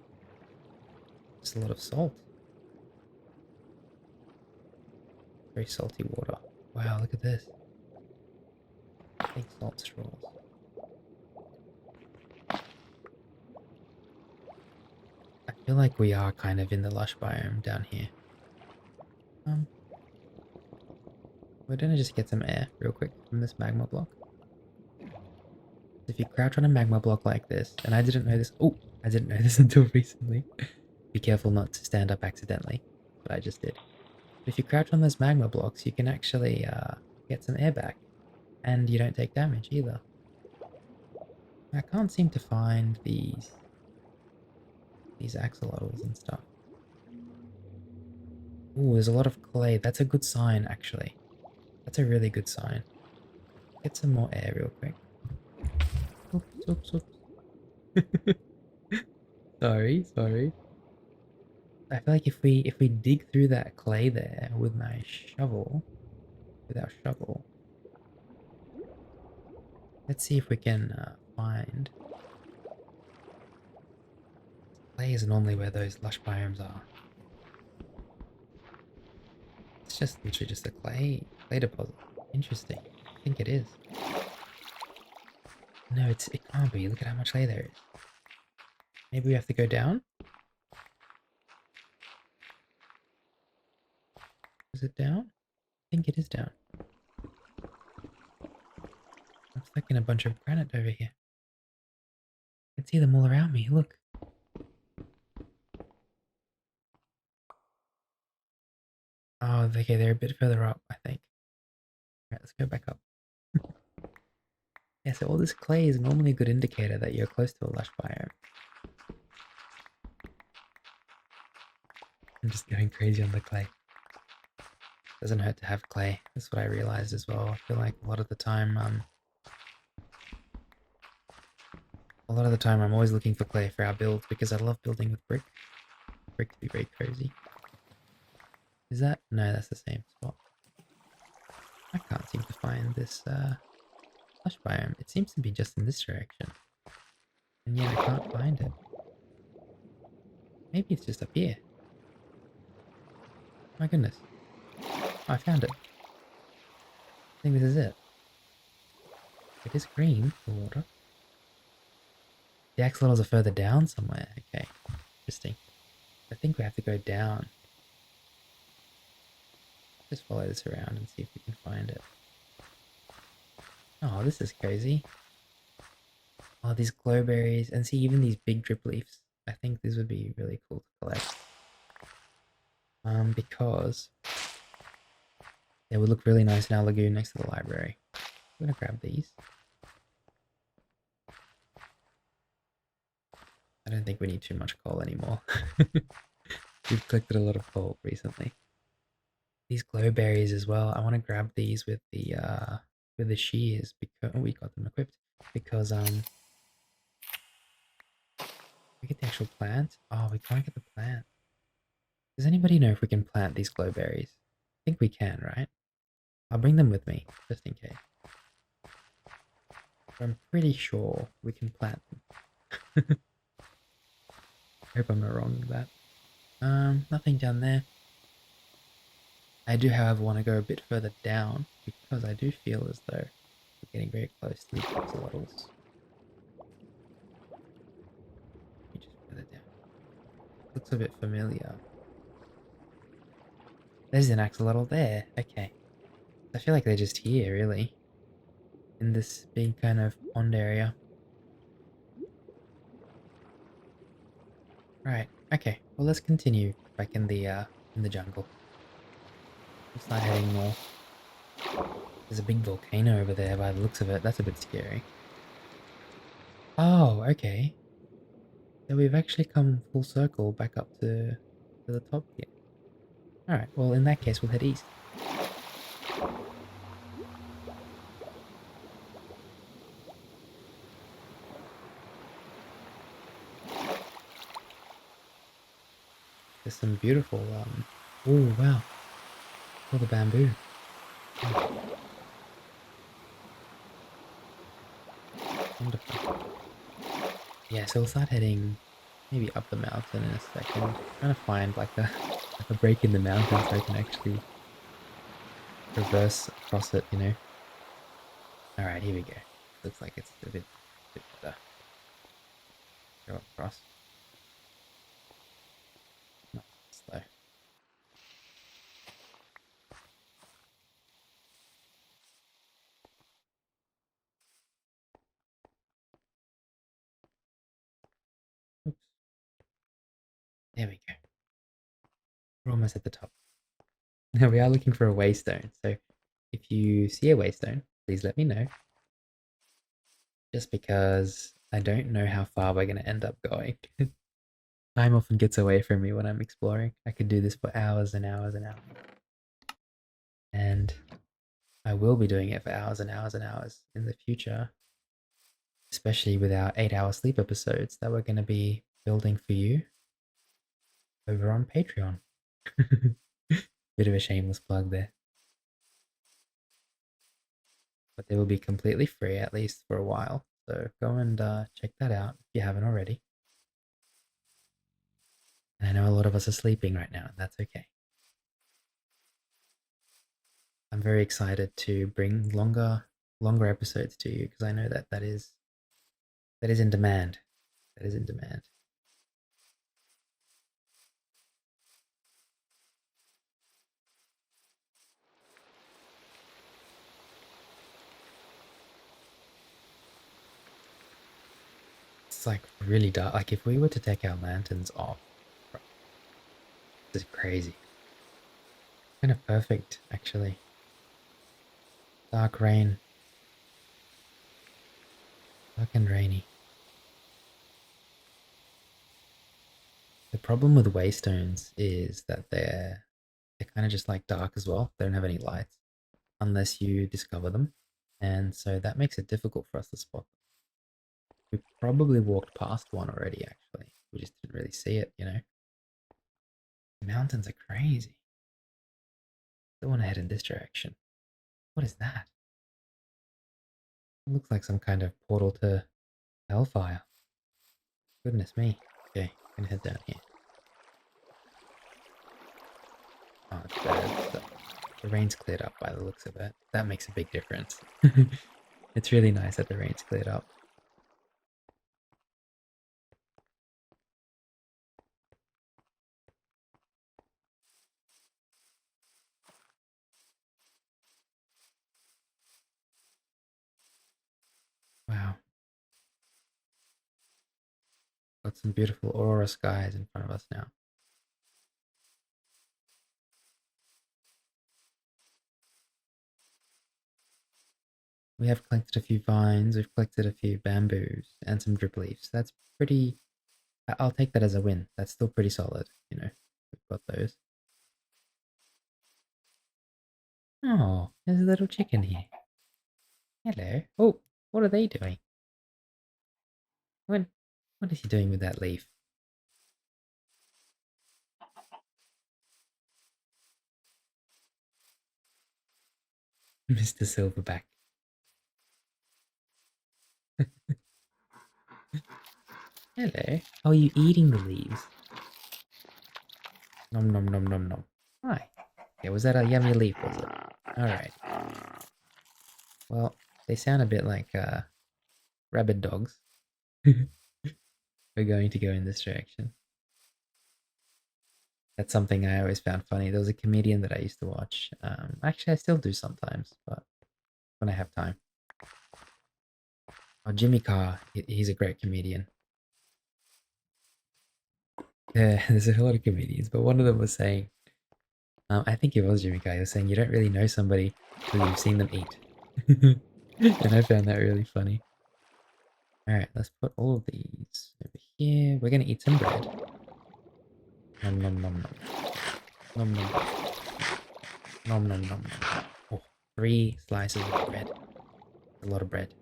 There's a lot of salt. Very salty water. Wow, look at this. Big salt straws. feel like we are kind of in the lush biome down here. Um, we're gonna just get some air real quick from this magma block. If you crouch on a magma block like this, and I didn't know this. Oh, I didn't know this until recently. Be careful not to stand up accidentally, but I just did. But if you crouch on those magma blocks, you can actually get some air back, and you don't take damage either. I can't seem to find these axolotls and stuff. Ooh, there's a lot of clay. That's a good sign, actually. That's a really good sign. Get some more air real quick. Oops, oops, oops. Sorry. I feel like if we dig through that clay there with my shovel, with our shovel, let's see if we can find. Clay is normally where those lush biomes are. It's just literally just a clay deposit. Interesting. I think it is. No, it can't be. Look at how much clay there is. Maybe we have to go down? Is it down? I think it is down. I'm stuck in a bunch of granite over here. I can see them all around me. Look. Oh, okay, they're a bit further up, I think. Alright, let's go back up. Yeah, so all this clay is normally a good indicator that you're close to a lush biome. I'm just going crazy on the clay. Doesn't hurt to have clay. That's what I realized as well. I feel like a lot of the time I'm always looking for clay for our builds because I love building with brick. Brick to be very cozy. Is that? No, that's the same spot. I can't seem to find this lush biome. It seems to be just in this direction. And yet I can't find it. Maybe it's just up here. My goodness. Oh, I found it. I think this is it. It is green, the water. The axolotls are further down somewhere. Okay, interesting. I think we have to go down. Just follow this around and see if we can find it. Oh, this is crazy. Oh, these glowberries. And see, even these big drip leaves. I think these would be really cool to collect. Because they would look really nice in our lagoon next to the library. I'm gonna grab these. I don't think we need too much coal anymore. We've collected a lot of coal recently. These glowberries as well. I want to grab these with the shears because we got them equipped because we get the actual plant. Oh, we can't get the plant. Does anybody know if we can plant these glowberries? I think we can, right? I'll bring them with me just in case. But I'm pretty sure we can plant them. I hope I'm not wrong with that. Nothing down there. I do, however, want to go a bit further down because I do feel as though we're getting very close to these axolotls. Let me just further down. Looks a bit familiar. There's an axolotl there. Okay. I feel like they're just here, really. In this big kind of pond area. Right. Okay. Well, let's continue back in the jungle. Let's start heading north. There's a big volcano over there by the looks of it. That's a bit scary. Oh, okay. So we've actually come full circle back up to the top here. Alright, well in that case we'll head east. There's some beautiful oh wow. All the bamboo. Oh, wonderful. Yeah, so we'll start heading maybe up the mountain in a second. Trying to find like a break in the mountain so I can actually reverse across it, you know. Alright, here we go. Looks like it's a bit better. Go across. There we go. We're almost at the top. Now we are looking for a waystone, so if you see a waystone, please let me know. Just because I don't know how far we're going to end up going. Time often gets away from me when I'm exploring. I could do this for hours and hours and hours. And I will be doing it for hours and hours and hours in the future, especially with our 8-hour sleep episodes that we're going to be building for you over on Patreon. Bit of a shameless plug there. But they will be completely free, at least for a while. So go and check that out if you haven't already. And I know a lot of us are sleeping right now, and that's okay. I'm very excited to bring longer episodes to you because I know that is in demand. That is in demand. It's like really dark. Like if we were to take our lanterns off, this is crazy. Kind of perfect, actually. Dark rain, dark and rainy. The problem with waystones is that they're kind of just like dark as well. They don't have any lights unless you discover them, and so that makes it difficult for us to spot them. We probably walked past one already. Actually, we just didn't really see it. The mountains are crazy. Don't want to head in this direction. What is that? It looks like some kind of portal to hellfire. Goodness me. Okay, I'm gonna head down here. Oh, it's better. The rain's cleared up by the looks of it. That makes a big difference. It's really nice that the rain's cleared up. Wow. Got some beautiful aurora skies in front of us now. We have collected a few vines, we've collected a few bamboos, and some drip leaves. That's pretty. I'll take that as a win. That's still pretty solid, We've got those. Oh, there's a little chicken here. Hello. Oh, what are they doing? What, what is he doing with that leaf? Mr. Silverback. Hello. How are you eating the leaves? Nom nom nom nom nom. Hi. Okay, was that a yummy leaf, was it? Alright. Well, they sound a bit like rabid dogs. We're going to go in this direction. That's something I always found funny. There was a comedian that I used to watch. Actually, I still do sometimes, but when I have time. Oh, Jimmy Carr. He's a great comedian. Yeah, there's a lot of comedians, but one of them was saying, I think it was Jimmy Carr. He was saying you don't really know somebody until you've seen them eat, and I found that really funny. All right, let's put all of these over here. We're gonna eat some bread. Nom nom nom nom. Nom nom nom nom nom. Oh, 3 slices of bread. A lot of bread.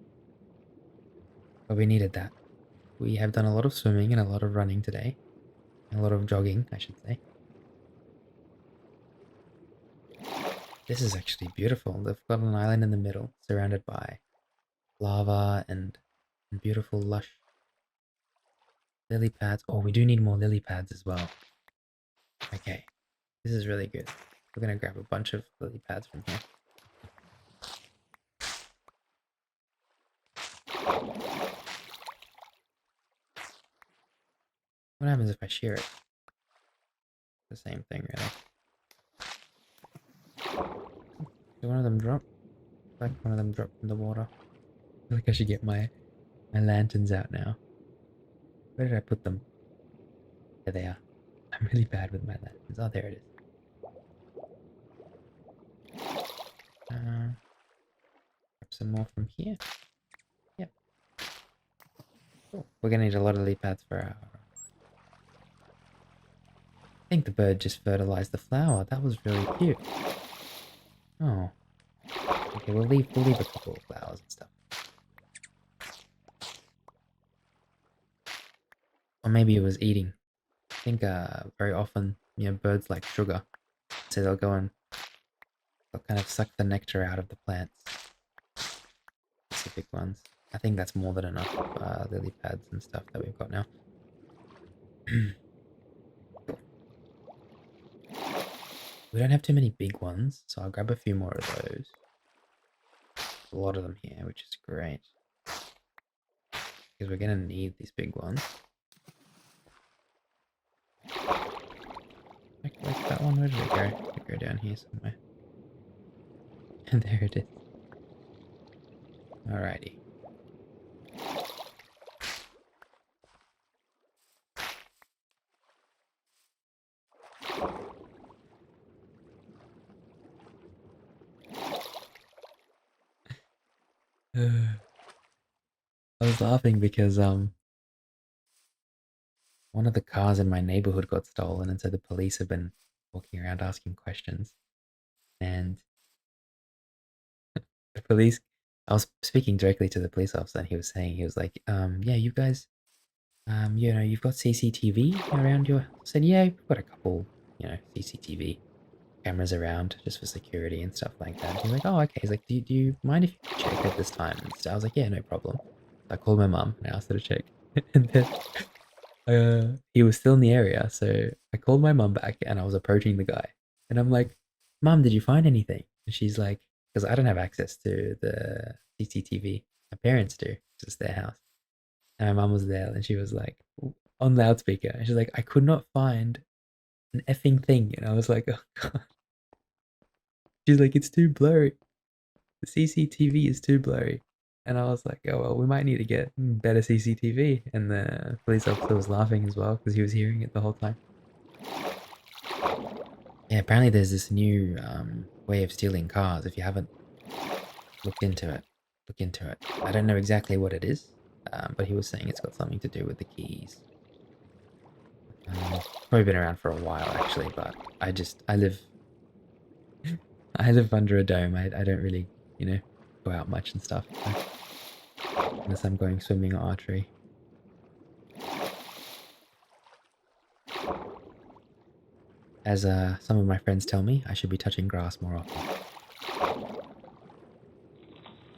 But we needed that. We have done a lot of swimming and a lot of running today. And a lot of jogging, I should say. This is actually beautiful. They've got an island in the middle, surrounded by lava and beautiful lush lily pads. Oh, we do need more lily pads as well. Okay, this is really good. We're gonna grab a bunch of lily pads from here. What happens if I shear it? The same thing, really. Did one of them drop? Like one of them dropped in the water. I feel like I should get my lanterns out now. Where did I put them? There they are. I'm really bad with my lanterns. Oh, there it is. Grab some more from here. Yep. Cool. We're gonna need a lot of leaf pads for our. I think the bird just fertilized the flower. That was really cute. Oh. Okay, we'll leave a couple of flowers and stuff. Or maybe it was eating. I think very often, birds like sugar. So they'll kind of suck the nectar out of the plants. Specific ones. I think that's more than enough of lily pads and stuff that we've got now. We don't have too many big ones, so I'll grab a few more of those. A lot of them here, which is great. Because we're gonna need these big ones. Like that one, where did it go? Did it go down here somewhere? And there it is. Alrighty. I was laughing because one of the cars in my neighborhood got stolen, and so the police have been walking around asking questions. And the police, I was speaking directly to the police officer, and he was saying, he was like, yeah, you guys, you've got CCTV around your. I said, yeah, we've got a couple, CCTV cameras around just for security and stuff like that. He's like, oh, okay. He's like, do you mind if you check at this time? And so I was like, yeah, no problem. I called my mum and I asked her to check. And then he was still in the area, so I called my mum back and I was approaching the guy. And I'm like, Mum, did you find anything? And she's like, because I don't have access to the CCTV. My parents do, it's their house. And my mum was there and she was like, on loudspeaker. And she's like, I could not find an effing thing. And I was like, oh, God. She's like, it's too blurry. The CCTV is too blurry. And I was like, oh, well, we might need to get better CCTV. And the police officer was laughing as well because he was hearing it the whole time. Yeah, apparently there's this new way of stealing cars. If you haven't looked into it, look into it. I don't know exactly what it is, but he was saying it's got something to do with the keys. Probably been around for a while actually, but I live I live under a dome. I don't really, go out much and stuff. Unless I'm going swimming or archery. As some of my friends tell me, I should be touching grass more often.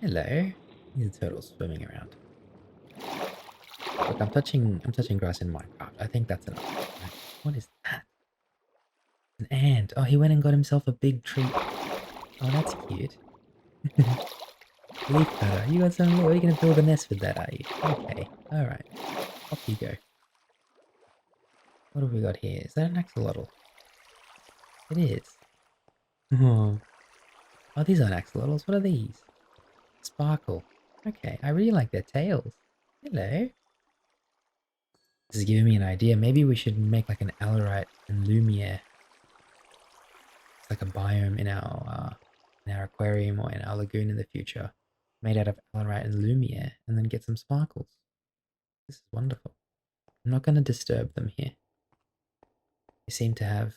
Hello. These are turtles swimming around. Look, I'm touching grass in Minecraft. I think that's enough. Right? What is that? An ant. Oh, he went and got himself a big treat. Oh, that's cute. Leaf cutter. You got some. Are you gonna build a nest with that? Are you? Okay. All right. Off you go. What have we got here? Is that an axolotl? It is. Oh. Oh, these aren't axolotls. What are these? Sparkle. Okay, I really like their tails. Hello. This is giving me an idea. Maybe we should make like an Allarite and Lumiere. It's like a biome in our aquarium or in our lagoon in the future, made out of Allarite and Lumiere, and then get some sparkles. This is wonderful. I'm not going to disturb them here. They seem to have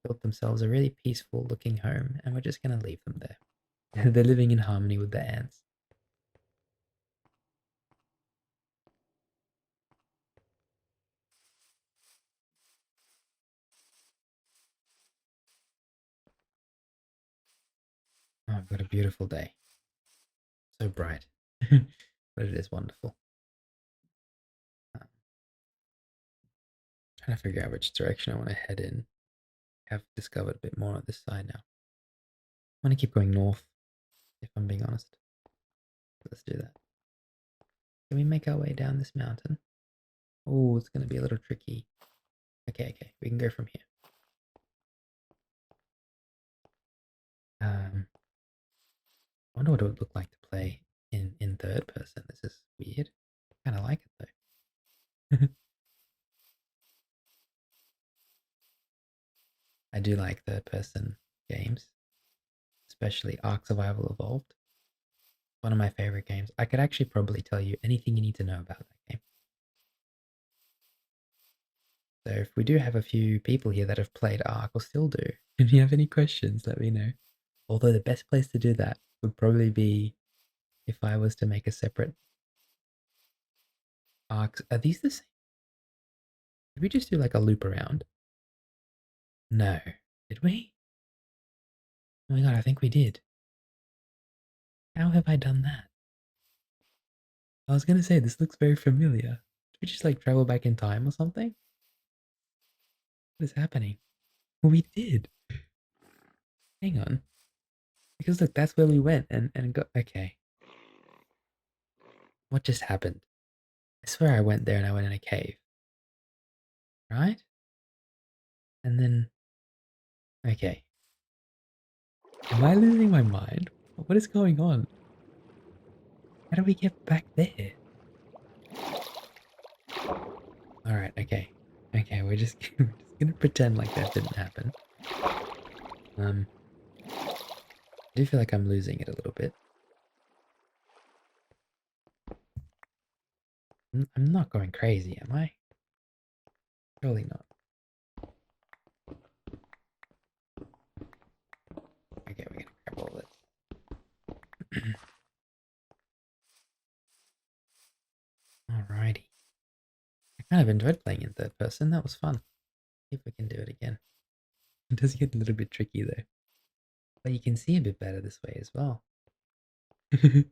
built themselves a really peaceful looking home, and we're just going to leave them there. They're living in harmony with the ants. Oh, I've got a beautiful day. So bright. But it is wonderful. Trying to figure out which direction I want to head in. I've discovered a bit more on this side now. I want to keep going north, if I'm being honest. Let's do that. Can we make our way down this mountain? Oh, it's going to be a little tricky. Okay, we can go from here. I wonder what it would look like to play in third person. This is weird. I kind of like it though. I do like third-person games, especially Ark Survival Evolved. One of my favorite games. I could actually probably tell you anything you need to know about that game. So if we do have a few people here that have played Ark or still do, if you have any questions, let me know. Although the best place to do that would probably be if I was to make a separate Ark. Are these the same? Did we just do like a loop around? No. Did we? Oh my god, I think we did. How have I done that? I was gonna say, this looks very familiar. Did we just like travel back in time or something? What is happening? We did. Hang on. Because look, that's where we went and got. Okay. What just happened? I swear I went there and I went in a cave. Right? And then. Okay. Am I losing my mind? What is going on? How do we get back there? Alright, okay. Okay, we're just, we're just gonna pretend like that didn't happen. I do feel like I'm losing it a little bit. I'm not going crazy, am I? Surely not. Okay, we're gonna grab all this. Alrighty. I kind of enjoyed playing in third person. That was fun. See if we can do it again. It does get a little bit tricky though. But you can see a bit better this way as well. Kind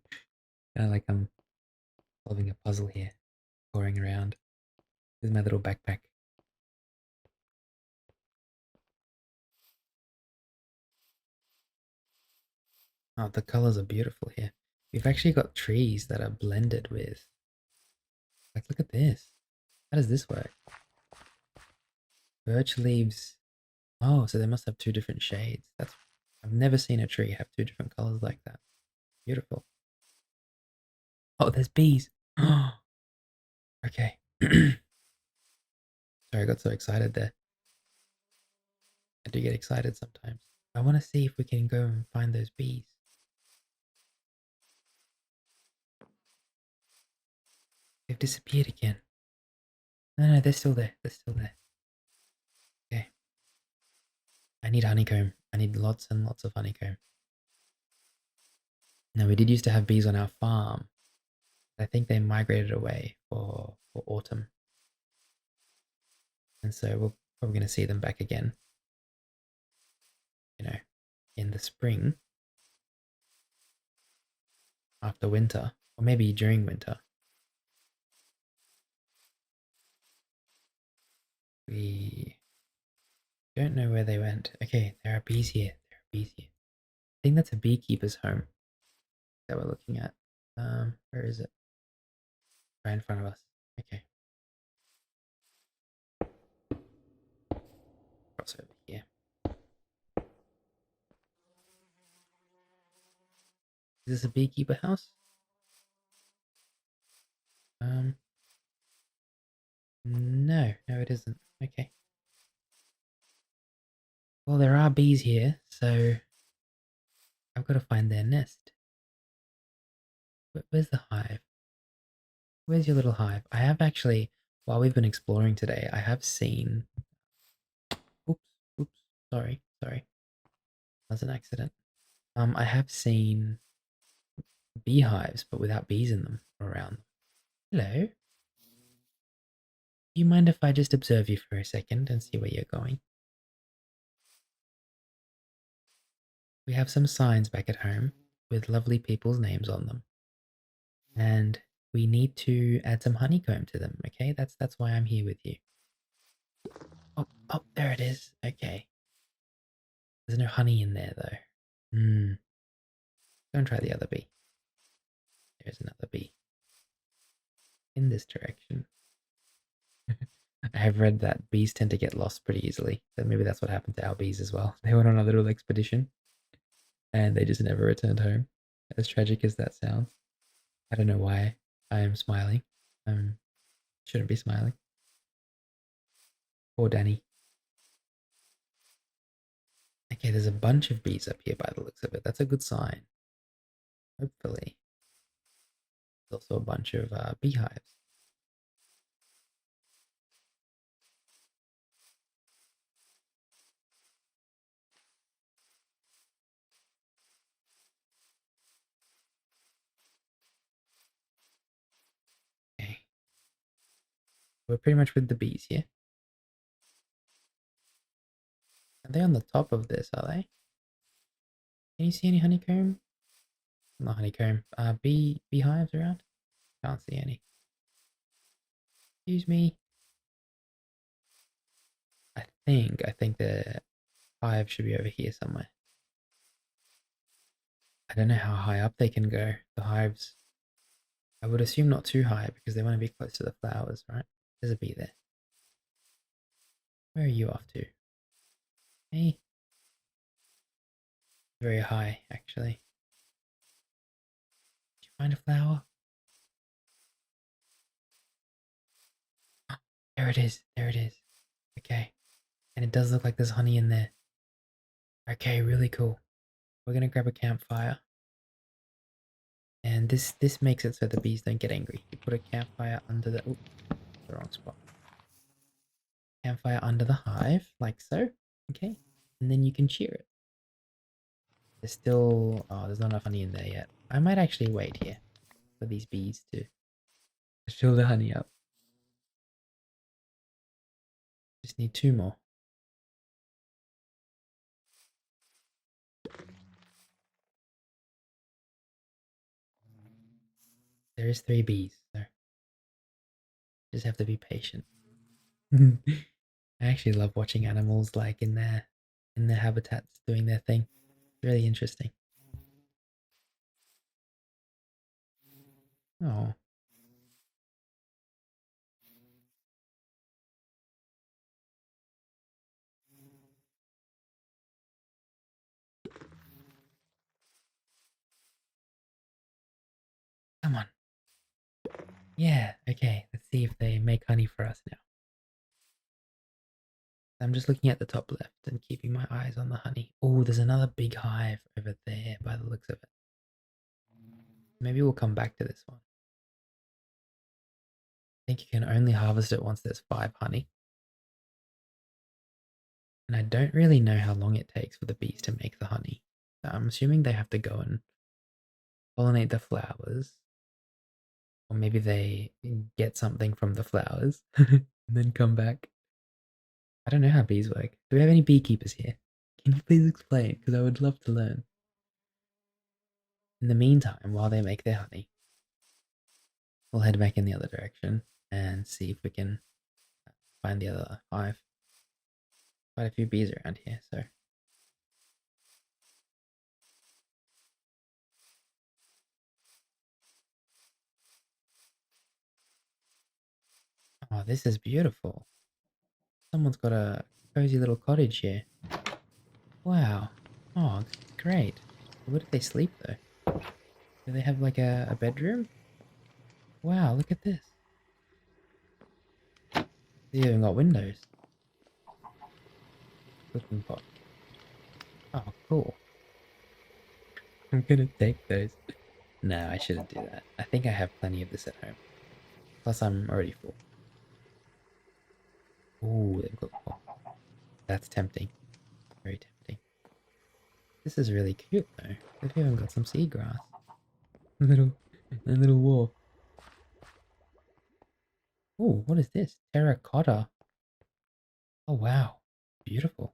of like I'm solving a puzzle here, pouring around with my little backpack. Oh, the colors are beautiful here. We've actually got trees that are blended with. Like, look at this. How does this work? Birch leaves. Oh, so they must have two different shades. That's. I've never seen a tree have two different colors like that. Beautiful. Oh, there's bees. Oh, okay. Sorry, I got so excited there. I do get excited sometimes. I want to see if we can go and find those bees. They've disappeared again. No, no, they're still there. They're still there. Okay. I need honeycomb. I need lots and lots of honeycomb. Now, we did used to have bees on our farm. I think they migrated away for autumn. And so we're probably going to see them back again, you know, in the spring after winter, or maybe during winter. We don't know where they went. Okay, there are bees here. There are bees here. I think that's a beekeeper's home that we're looking at. Where is it? Right in front of us. Okay. Cross over here. Is this a beekeeper house? No, no, it isn't. Okay. Well, there are bees here, so I've got to find their nest. Where's the hive? Where's your little hive? I have actually, while we've been exploring today, I have seen. Oops, oops. Sorry, sorry. That was an accident. I have seen beehives, but without bees in them around. Hello. Do you mind if I just observe you for a second and see where you're going? We have some signs back at home with lovely people's names on them. And we need to add some honeycomb to them, okay? That's why I'm here with you. Oh, oh, there it is. Okay. There's no honey in there though. Go and try the other bee. There's another bee. In this direction. I have read that bees tend to get lost pretty easily. So maybe that's what happened to our bees as well. They went on a little expedition and they just never returned home. As tragic as that sounds. I don't know why I am smiling. Shouldn't be smiling. Poor Danny. Okay, there's a bunch of bees up here by the looks of it. That's a good sign. Hopefully. There's also a bunch of beehives. Okay. We're pretty much with the bees here. Are they on the top of this, are they? Can you see any honeycomb? Not honeycomb. Beehives around? Can't see any. Excuse me. I think the hive should be over here somewhere. I don't know how high up they can go. The hives, I would assume not too high because they want to be close to the flowers, right? There's a bee there. Where are you off to? Hey, very high actually. Did you find a flower? Oh, there it is. There it is. Okay. And it does look like there's honey in there. Okay, really cool. We're gonna grab a campfire. And this makes it so the bees don't get angry. You put a campfire under the the wrong spot. Campfire under the hive, like so. Okay. And then you can cheer it. There's still there's not enough honey in there yet. I might actually wait here for these bees to fill the honey up. Just need two more. There is three bees, so just have to be patient. I actually love watching animals like in their habitats doing their thing. It's really interesting. Oh, come on. Yeah, okay. Let's see if they make honey for us now. I'm just looking at the top left and keeping my eyes on the honey. Oh, there's another big hive over there by the looks of it. Maybe we'll come back to this one. I think you can only harvest it once there's 5 honey. And I don't really know how long it takes for the bees to make the honey. So I'm assuming they have to go and pollinate the flowers. Or maybe they get something from the flowers and then come back. I don't know how bees work. Do we have any beekeepers here? Can you please explain? Because I would love to learn. In the meantime, while they make their honey, we'll head back in the other direction and see if we can find the other hive. Quite a few bees around here, so. Oh, this is beautiful. Someone's got a cozy little cottage here. Wow. Oh, this is great. Where do they sleep though? Do they have like a bedroom? Wow, look at this. They even got windows. Cooking pot. Oh, cool. I'm gonna take those. No, I shouldn't do that. I think I have plenty of this at home. Plus, I'm already full. Ooh, they've got. Oh, that's tempting. Very tempting. This is really cute though. They've even got some seagrass. A little wall. Ooh, what is this? Terracotta. Oh wow, beautiful.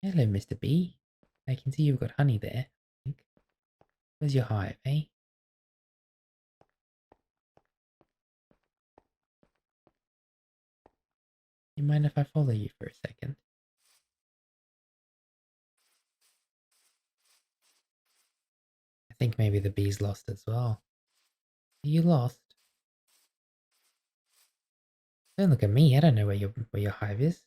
Hello, Mr. Bee. I can see you've got honey there. I think. Where's your hive, eh? You mind if I follow you for a second? I think maybe the bee's lost as well. Are you lost? Don't look at me. I don't know where your hive is.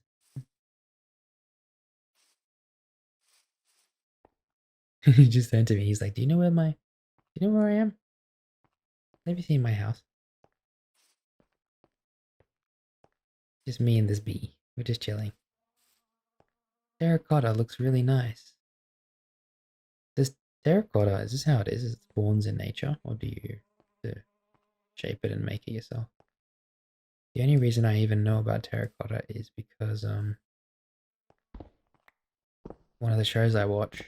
He just turned to me. He's like, "Do you know where I am? Have you seen my house? Just me and this bee. We're just chilling." Terracotta looks really nice. This terracotta, is this how it is? Is it spawns in nature, or do you shape it and make it yourself? The only reason I even know about terracotta is because one of the shows I watch,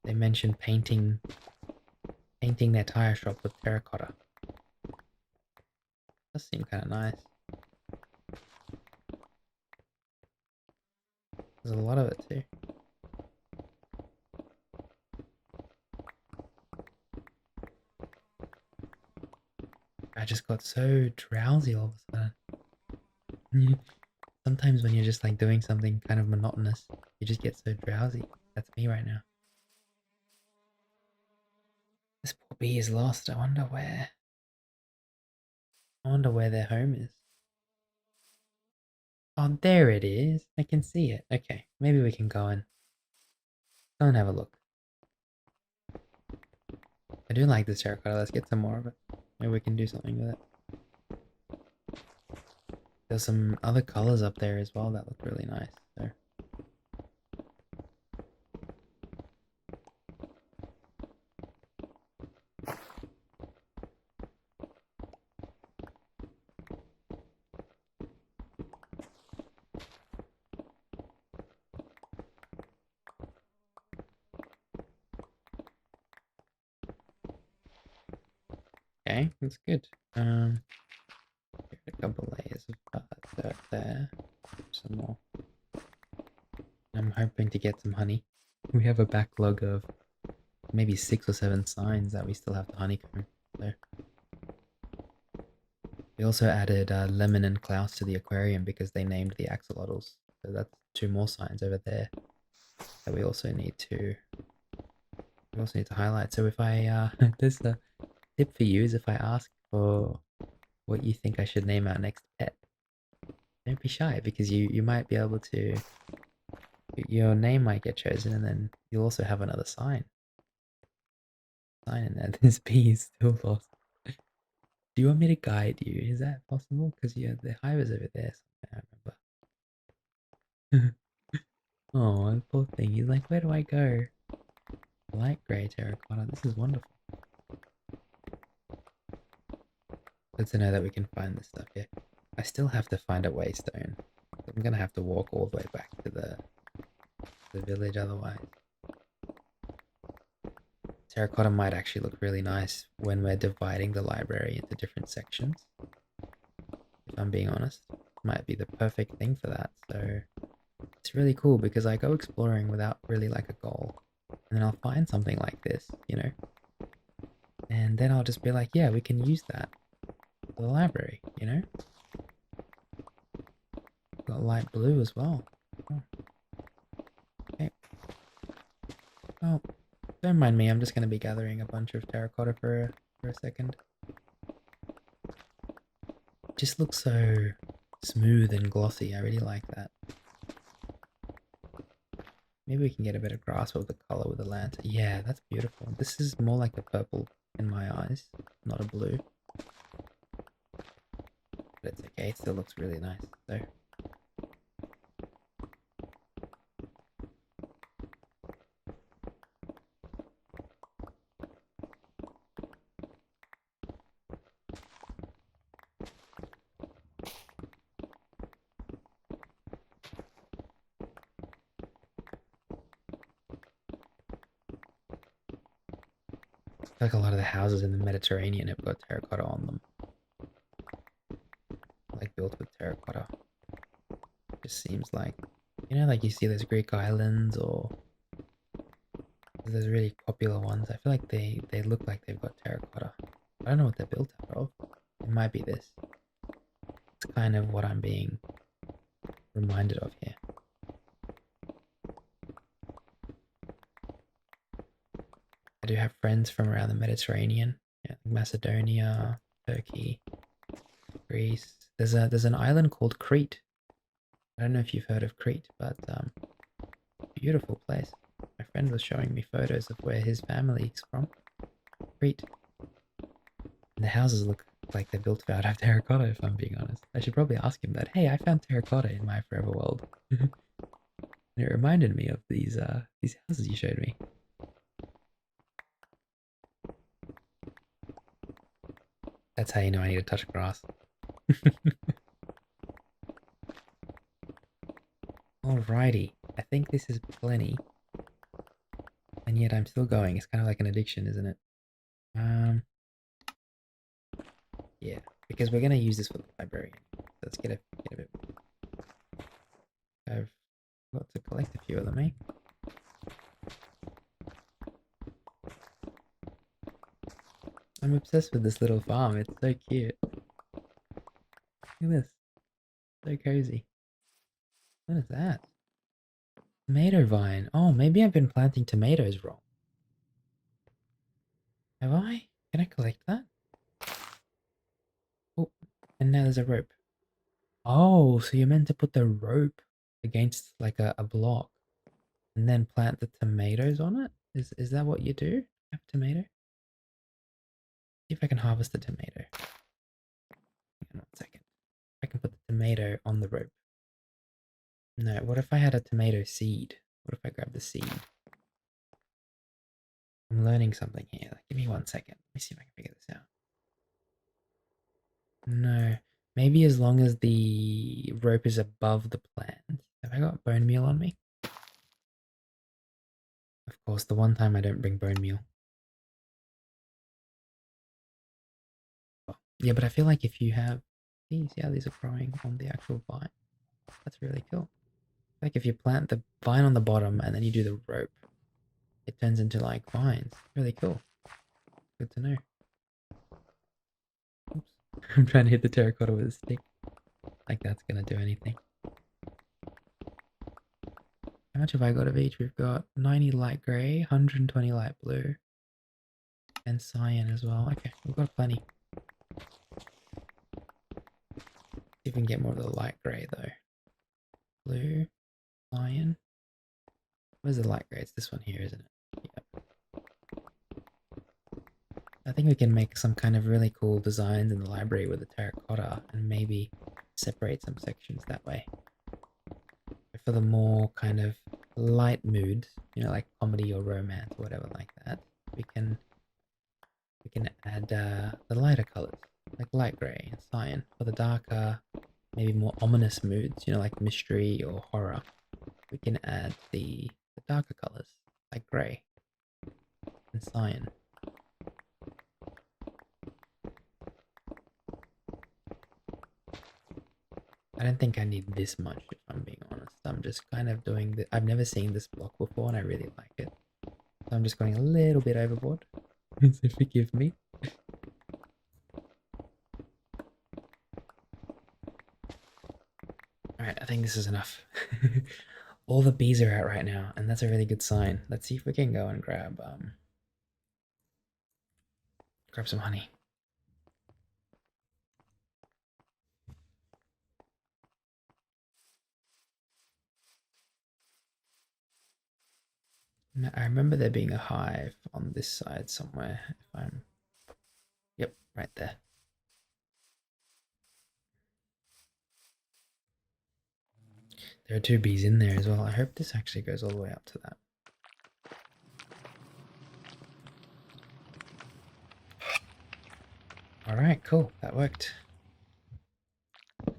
they mentioned painting their tire shop with terracotta. Does seem kind of nice. There's a lot of it too. I just got so drowsy all of a sudden. Sometimes when you're just like doing something kind of monotonous, you just get so drowsy. That's me right now. This poor bee is lost. I wonder where. I wonder where their home is. Oh, there it is. I can see it. Okay, maybe we can go and have a look. I do like this terracotta. Let's get some more of it. Maybe we can do something with it. There's some other colors up there as well that look really nice. So. Okay, that's good. A couple layers of dirt there. Some more. I'm hoping to get some honey. We have a backlog of maybe 6 or 7 signs that we still have to honeycomb. So we also added Lemon and Klaus to the aquarium because they named the axolotls. So that's 2 more signs over there that we also need to highlight. So if I there's a tip for you is if I ask for what you think I should name our next pet, don't be shy because you might be able to your name might get chosen and then you'll also have another sign in there. This bee is still lost. Do you want me to guide you? Is that possible? Because yeah, the hive is over there. I remember. Oh, poor thing. He's like, where do I go? Light grey terracotta. This is wonderful. Good to know that we can find this stuff here. I still have to find a waystone. I'm gonna have to walk all the way back to the village otherwise. Terracotta might actually look really nice when we're dividing the library into different sections. If I'm being honest, might be the perfect thing for that. So it's really cool because I go exploring without really like a goal. And then I'll find something like this, you know? And then I'll just be like, yeah, we can use that for the library, you know? Got light blue as well. Oh. Okay. Oh, don't mind me. I'm just going to be gathering a bunch of terracotta for a second. It just looks so smooth and glossy. I really like that. Maybe we can get a better grasp of the color with the lantern. Yeah, that's beautiful. This is more like a purple in my eyes, not a blue. But it's okay. It still looks really nice. So. Like a lot of the houses in the Mediterranean have got terracotta on them. Like built with terracotta. It just seems like, you know, like you see those Greek islands or those really popular ones. I feel like they look like they've got terracotta. I don't know what they're built out of. It might be this. It's kind of what I'm being reminded of here. I do have friends from around the Mediterranean, yeah, Macedonia, Turkey, Greece. There's an island called Crete. I don't know if you've heard of Crete, but beautiful place. My friend was showing me photos of where his family's from. Crete. And the houses look like they're built out of terracotta, if I'm being honest. I should probably ask him that. Hey, I found terracotta in my forever world. And it reminded me of these houses you showed me. That's how you know I need to touch grass. Alrighty. I think this is plenty. And yet I'm still going. It's kind of like an addiction, isn't it? Um, yeah. Because we're gonna use this for the library. Let's get a bit. I've got to collect a few of them, eh? I'm obsessed with this little farm. It's so cute. Look at this. So cozy. What is that? Tomato vine. Oh, maybe I've been planting tomatoes wrong. Have I? Can I collect that? Oh, and now there's a rope. Oh, so you're meant to put the rope against like a block and then plant the tomatoes on it? Is that what you do? Have tomato? See if I can harvest the tomato. Hang on 1 second. I can put the tomato on the rope. No, what if I had a tomato seed? What if I grab the seed? I'm learning something here. Like, give me 1 second. Let me see if I can figure this out. No, maybe as long as the rope is above the plant. Have I got bone meal on me? Of course, the one time I don't bring bone meal. Oh, yeah, but I feel like if you have these, yeah, these are growing on the actual vine. That's really cool. Like if you plant the vine on the bottom and then you do the rope, it turns into like vines. Really cool. Good to know. Oops. I'm trying to hit the terracotta with a stick. Like that's gonna do anything. How much have I got of each? We've got 90 light grey, 120 light blue, and cyan as well. Okay, we've got plenty. See if we can get more of the light grey though. Blue, cyan. Where's the light grey? It's this one here, isn't it? Yep. I think we can make some kind of really cool designs in the library with the terracotta and maybe separate some sections that way. For the more kind of light moods, you know, like comedy or romance or whatever like that, we can add the lighter colors, like light grey and cyan. For the darker, maybe more ominous moods, you know, like mystery or horror, we can add the darker colors, like grey and cyan. I don't think I need this much, if I'm being honest. I'm just kind of doing the. I've never seen this block before, and I really like it. So I'm just going a little bit overboard. So forgive me. Alright, I think this is enough. All the bees are out right now, and that's a really good sign. Let's see if we can go and grab some honey. Now, I remember there being a hive on this side somewhere, if I'm... Yep, right there. There are two bees in there as well. I hope this actually goes all the way up to that. Alright, cool. That worked. So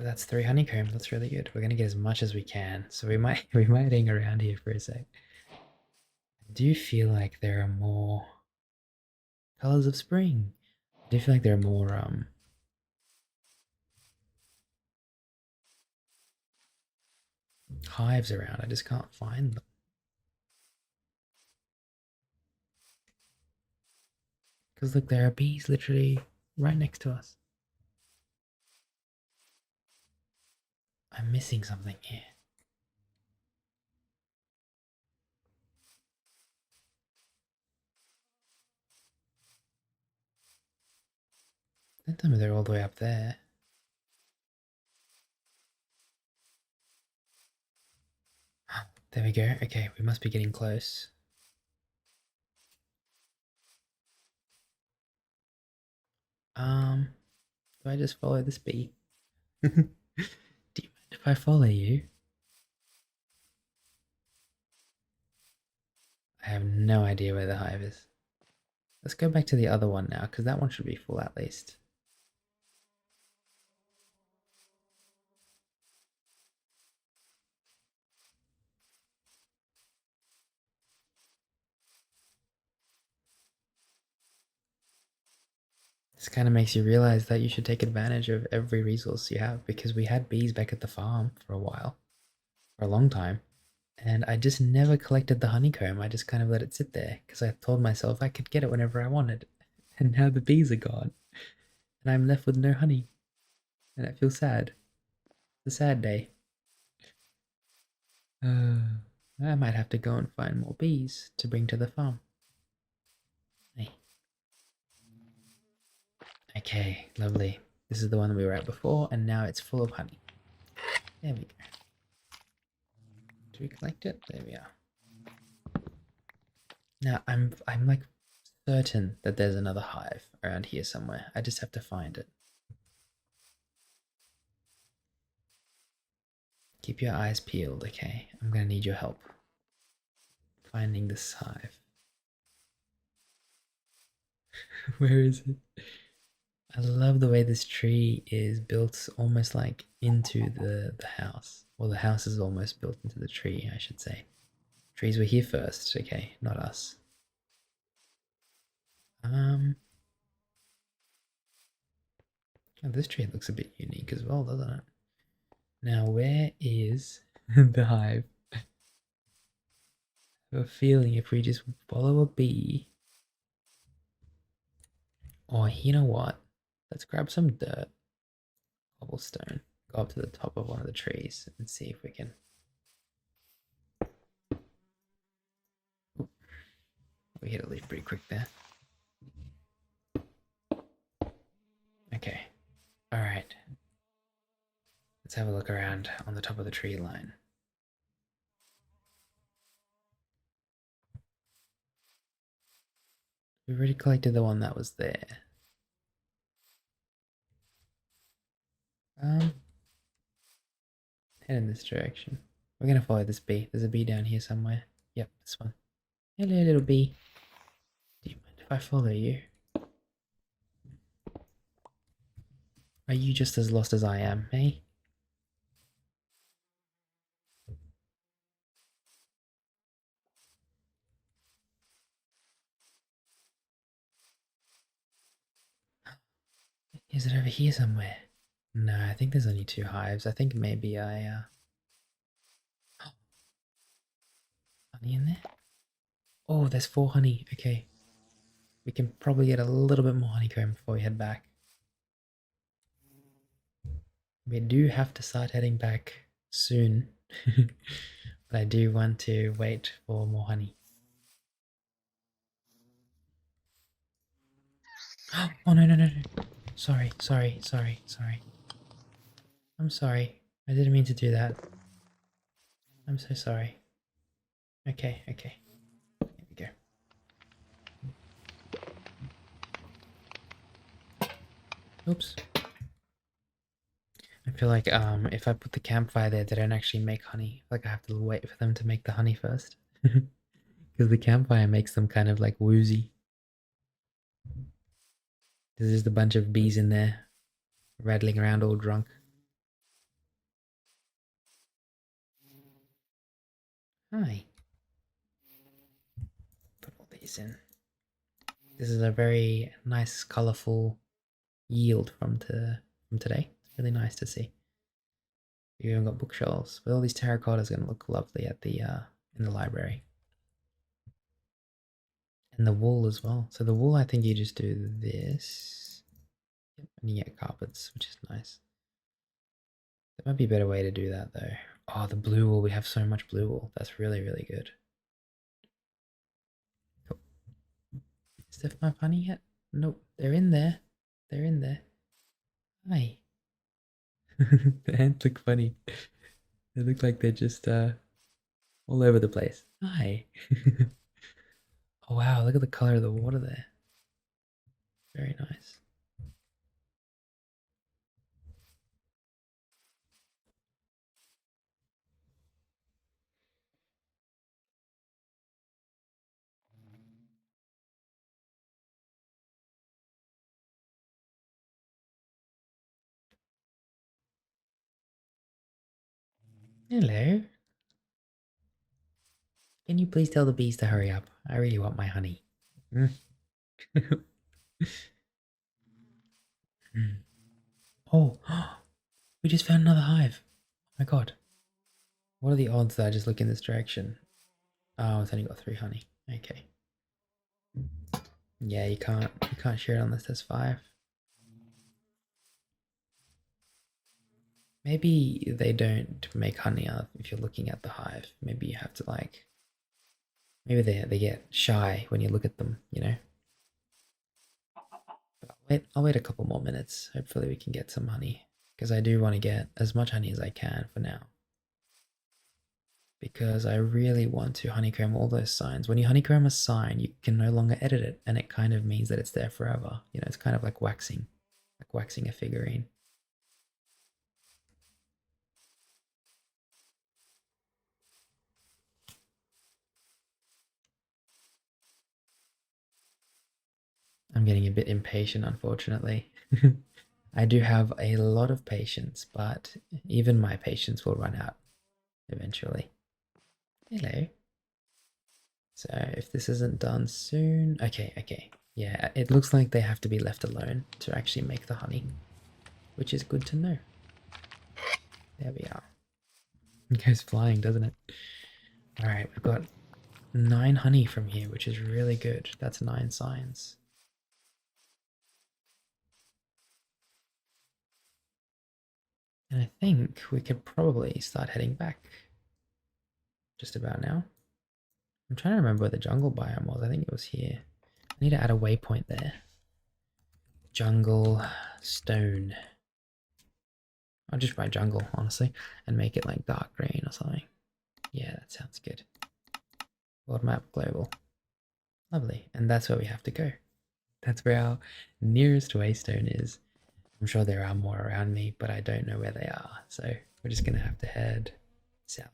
that's 3 honeycombs. That's really good. We're gonna get as much as we can. So we might hang around here for a sec. I do feel like there are more colors of spring. I do feel like there are more hives around. I just can't find them. Because look, there are bees literally right next to us. I'm missing something here. Don't tell me they're all the way up there. There we go. Okay, we must be getting close. Do I just follow this bee? Do you mind if I follow you? I have no idea where the hive is. Let's go back to the other one now, because that one should be full at least. This kind of makes you realize that you should take advantage of every resource you have, because we had bees back at the farm for a while, for a long time, and I just never collected the honeycomb. I just kind of let it sit there because I told myself I could get it whenever I wanted. And now the bees are gone, and I'm left with no honey, and I feel sad. It's a sad day. I might have to go and find more bees to bring to the farm. Hey. Okay, lovely. This is the one that we were at before, and now it's full of honey. There we go. Do we collect it? There we are. Now I'm like certain that there's another hive around here somewhere. I just have to find it. Keep your eyes peeled, okay? I'm gonna need your help finding this hive. Where is it? I love the way this tree is built almost like into the house. Well, the house is almost built into the tree, I should say. Trees were here first, okay, not us. Um, oh, this tree looks a bit unique as well, doesn't it? Now, where is the hive? I have a feeling if we just follow a bee, or you know what? Let's grab some dirt, cobblestone, go up to the top of one of the trees and see if we can. We hit a leaf pretty quick there. Okay. Alright. Let's have a look around on the top of the tree line. We already collected the one that was there. Head in this direction. We're gonna follow this bee. There's a bee down here somewhere. Yep, this one. Hello, little bee. Do you mind if I follow you? Are you just as lost as I am, eh? Is it over here somewhere? No, I think there's only two hives. I think maybe honey in there? Oh, there's 4 honey. Okay. We can probably get a little bit more honeycomb before we head back. We do have to start heading back soon. But I do want to wait for more honey. Oh, no, no, no, no. Sorry, sorry, sorry, sorry. I'm sorry. I didn't mean to do that. I'm so sorry. Okay, okay. Here we go. Oops. I feel like if I put the campfire there, they don't actually make honey. Like I have to wait for them to make the honey first. Because the campfire makes them kind of like woozy. There's just a bunch of bees in there, rattling around all drunk. Hi. Put all these in. This is a very nice, colourful yield from today. It's really nice to see. We even got bookshelves. But all these terracotta is going to look lovely at the in the library. And the wool as well. So the wool, I think you just do this. Yep, and you get carpets, which is nice. There might be a better way to do that though. Oh, the blue wool. We have so much blue wool. That's really, really good. Cool. Is there my honey yet? Nope. They're in there. They're in there. Hi. The ants look funny. They look like they're just all over the place. Hi. Oh wow, look at the color of the water there. Very nice. Hello. Can you please tell the bees to hurry up? I really want my honey. Mm. Mm. Oh, we just found another hive. Oh my god. What are the odds that I just look in this direction? Oh, it's only got 3 honey. Okay. Yeah, you can't share it unless there's 5. Maybe they don't make honey out if you're looking at the hive. Maybe you have to like maybe they get shy when you look at them, you know? But I'll wait a couple more minutes. Hopefully we can get some honey. Because I do want to get as much honey as I can for now. Because I really want to honeycomb all those signs. When you honeycomb a sign, you can no longer edit it, and it kind of means that it's there forever. You know, it's kind of like waxing a figurine. I'm getting a bit impatient, unfortunately. I do have a lot of patience, but even my patience will run out eventually. Hello. So if this isn't done soon, okay. Yeah, it looks like they have to be left alone to actually make the honey, which is good to know. There we are. It goes flying, doesn't it? All right, we've got 9 honey from here, which is really good. That's 9 signs. And I think we could probably start heading back just about now. I'm trying to remember where the jungle biome was. I think it was here. I need to add a waypoint there. Jungle stone. I'll just write jungle, honestly, and make it like dark green or something. Yeah, that sounds good. World map global. Lovely. And that's where we have to go. That's where our nearest waystone is. I'm sure there are more around me, but I don't know where they are. So we're just going to have to head south.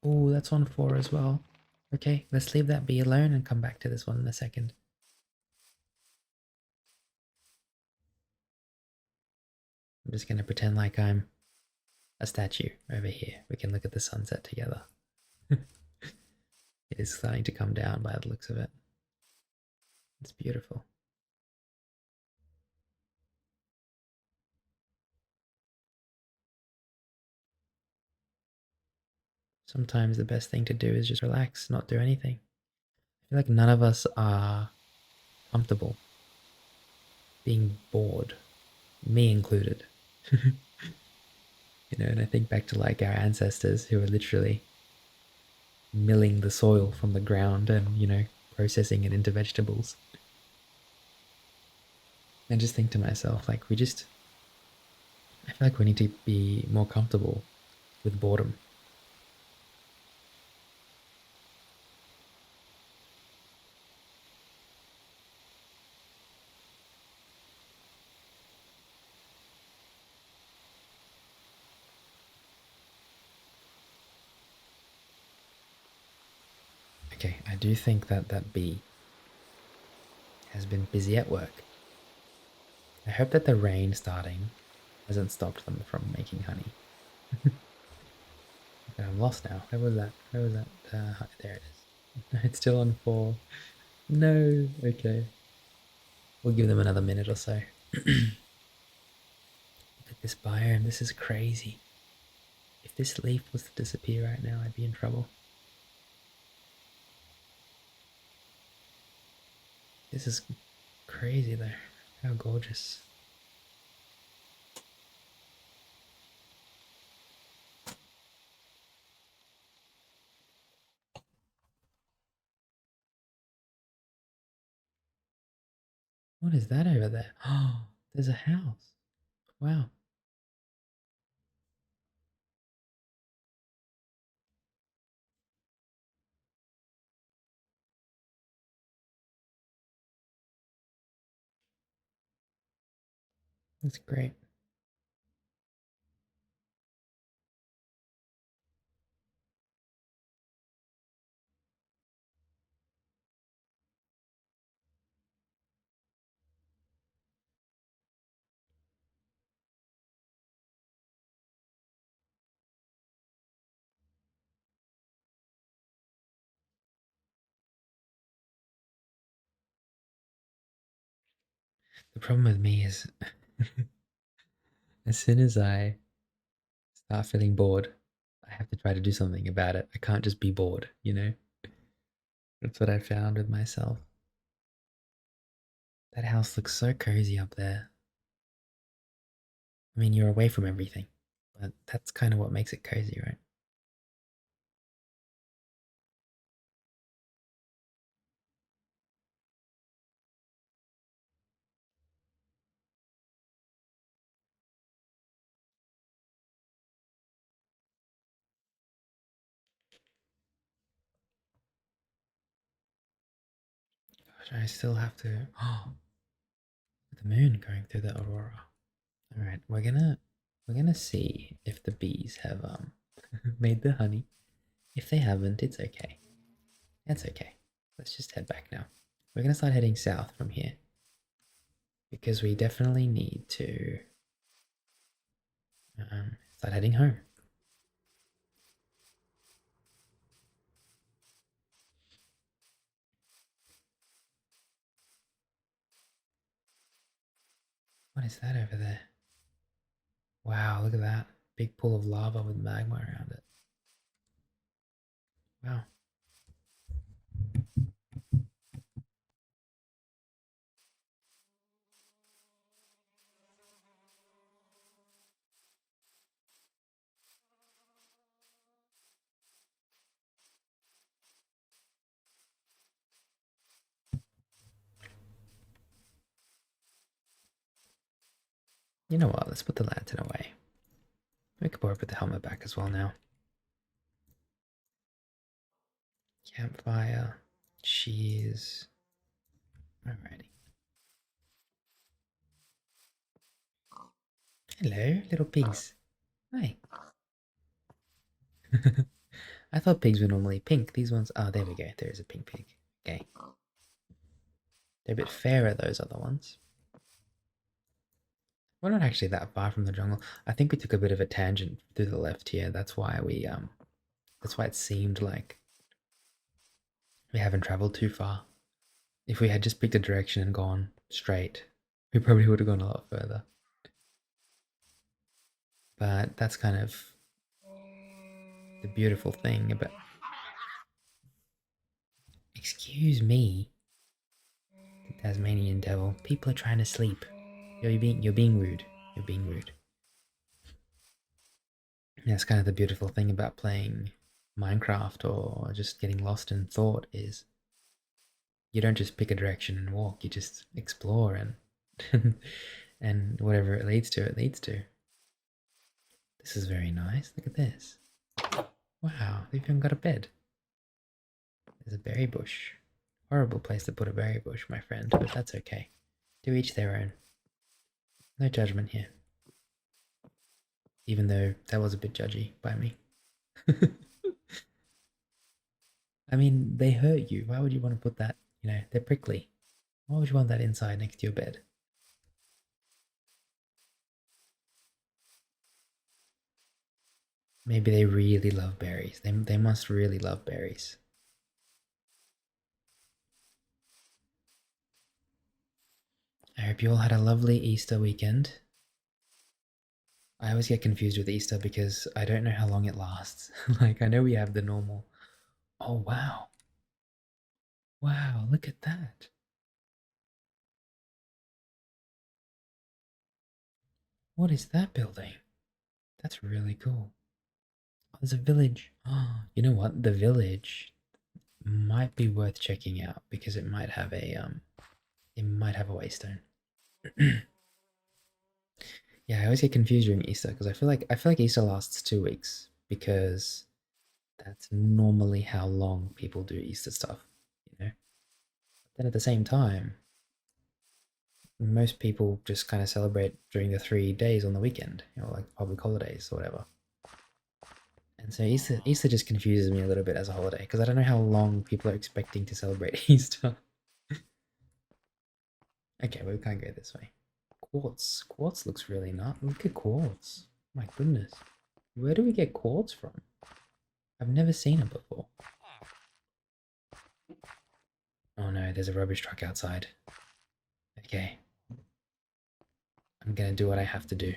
Oh, that's on 4 as well. Okay, let's leave that bee alone and come back to this one in a second. I'm just going to pretend like I'm a statue over here. We can look at the sunset together. It is starting to come down by the looks of it. It's beautiful. Sometimes the best thing to do is just relax, not do anything. I feel like none of us are comfortable being bored, me included. And I think back to like our ancestors who were literally milling the soil from the ground and, processing it into vegetables. And just think to myself, like, I feel like we need to be more comfortable with boredom. Okay, I do think that that bee has been busy at work. I hope that the rain starting hasn't stopped them from making honey. Okay, I'm lost now. Where was that? Where was that? There it is. It's still on 4. No. Okay. We'll give them another minute or so. Look at this biome. This is crazy. If this leaf was to disappear right now, I'd be in trouble. This is crazy though. How gorgeous. What is that over there? Oh, there's a house. Wow. That's great. The problem with me is as soon as I start feeling bored, I have to try to do something about it. I can't just be bored, you know? That's what I found with myself. That house looks so cozy up there. I mean, you're away from everything, but that's kind of what makes it cozy, right? Gosh, I still have to. Oh, the moon going through the aurora. All right, we're gonna see if the bees have made the honey. If they haven't, it's okay. It's okay. Let's just head back now. We're gonna start heading south from here because we definitely need to start heading home. What is that over there? Wow, look at that. Big pool of lava with magma around it. Wow. You know what? Let's put the lantern away. We could probably put the helmet back as well now. Campfire. Cheese. Alrighty. Hello, little pigs. Hi. I thought pigs were normally pink. These ones. Oh, there we go. There is a pink pig. Okay. They're a bit fairer, those other ones. We're not actually that far from the jungle. I think we took a bit of a tangent through the left here. That's why that's why it seemed like we haven't traveled too far. If we had just picked a direction and gone straight, we probably would have gone a lot further. But that's kind of the beautiful thing about. Excuse me, the Tasmanian devil. People are trying to sleep. You're being rude. You're being rude. That's kind of the beautiful thing about playing Minecraft or just getting lost in thought is you don't just pick a direction and walk. You just explore and and whatever it leads to, it leads to. This is very nice. Look at this. Wow, they've even got a bed. There's a berry bush. Horrible place to put a berry bush, my friend, but that's okay. To each their own. No judgment here. Even though that was a bit judgy by me. I mean, they hurt you. Why would you want to put that? You know, they're prickly. Why would you want that inside next to your bed? Maybe they really love berries. They must really love berries. I hope you all had a lovely Easter weekend. I always get confused with Easter because I don't know how long it lasts. Like, I know we have the normal. Oh, wow. Wow, look at that. What is that building? That's really cool. Oh, there's a village. Oh, you know what? The village might be worth checking out because it might have a waystone. Yeah, I always get confused during Easter because I feel like Easter lasts 2 weeks because that's normally how long people do Easter stuff, you know. Then at the same time, most people just kind of celebrate during the 3 days on the weekend, you know, like public holidays or whatever. And so Easter just confuses me a little bit as a holiday because I don't know how long people are expecting to celebrate Easter. Okay, well, we can't go this way. Quartz looks really nice. Look at quartz. My goodness. Where do we get quartz from? I've never seen it before. Oh no, there's a rubbish truck outside. Okay. I'm gonna do what I have to do.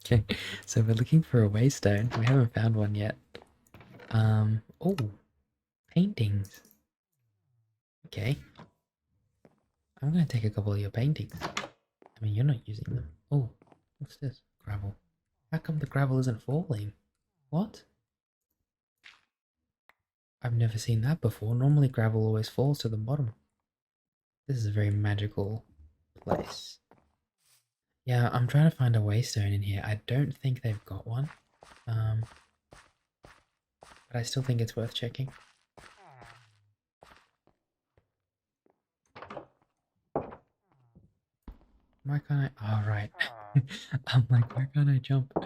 Okay, so we're looking for a waystone. We haven't found one yet. Oh, paintings. Okay, I'm gonna take a couple of your paintings. I mean, you're not using them. Oh, what's this? Gravel. How come the gravel isn't falling? What? I've never seen that before. Normally gravel always falls to the bottom. This is a very magical place. Yeah, I'm trying to find a waystone in here. I don't think they've got one. Um, but I still think it's worth checking. Why can't I? Oh, right. I'm like, why can't I jump? You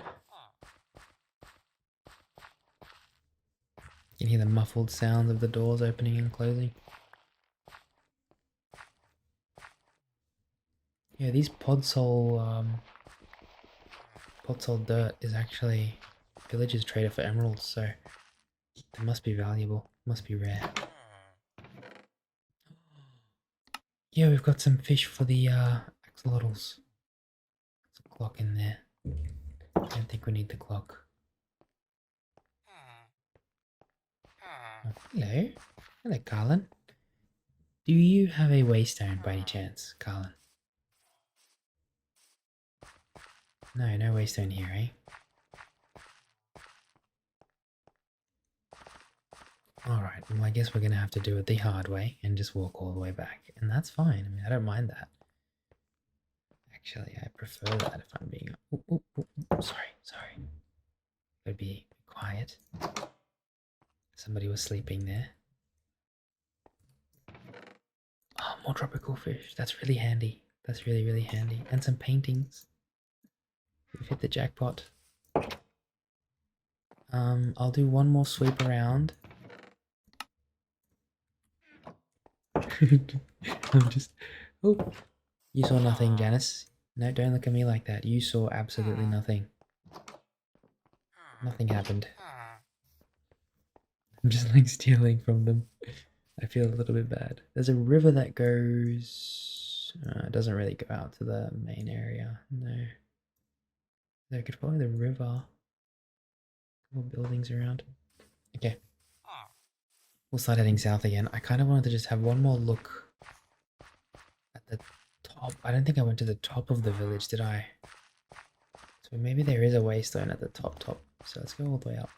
can hear the muffled sounds of the doors opening and closing. Yeah, these podsole dirt is actually village's trader for emeralds, so they must be valuable, must be rare. Yeah, we've got some fish for the axolotls. There's a clock in there. I don't think we need the clock. Oh, hello. Hello, Carlin. Do you have a waystone by any chance, Carlin? No, no waystone here, eh? Alright, well I guess we're gonna have to do it the hard way and just walk all the way back. And that's fine, I mean, I don't mind that. Actually, I prefer that if I'm being... Ooh, ooh, ooh, ooh. Sorry. Gotta be quiet. Somebody was sleeping there. Oh, more tropical fish. That's really handy. That's really, really handy. And some paintings. We've hit the jackpot. I'll do one more sweep around. I'm just... Oh, you saw nothing, Janice. No, don't look at me like that. You saw absolutely nothing. Nothing happened. I'm just like stealing from them. I feel a little bit bad. There's a river that goes... it doesn't really go out to the main area. No. There could follow the river. More buildings around. Okay. We'll start heading south again. I kind of wanted to just have one more look at the top. I don't think I went to the top of the village, did I? So maybe there is a waystone at the top. So let's go all the way up.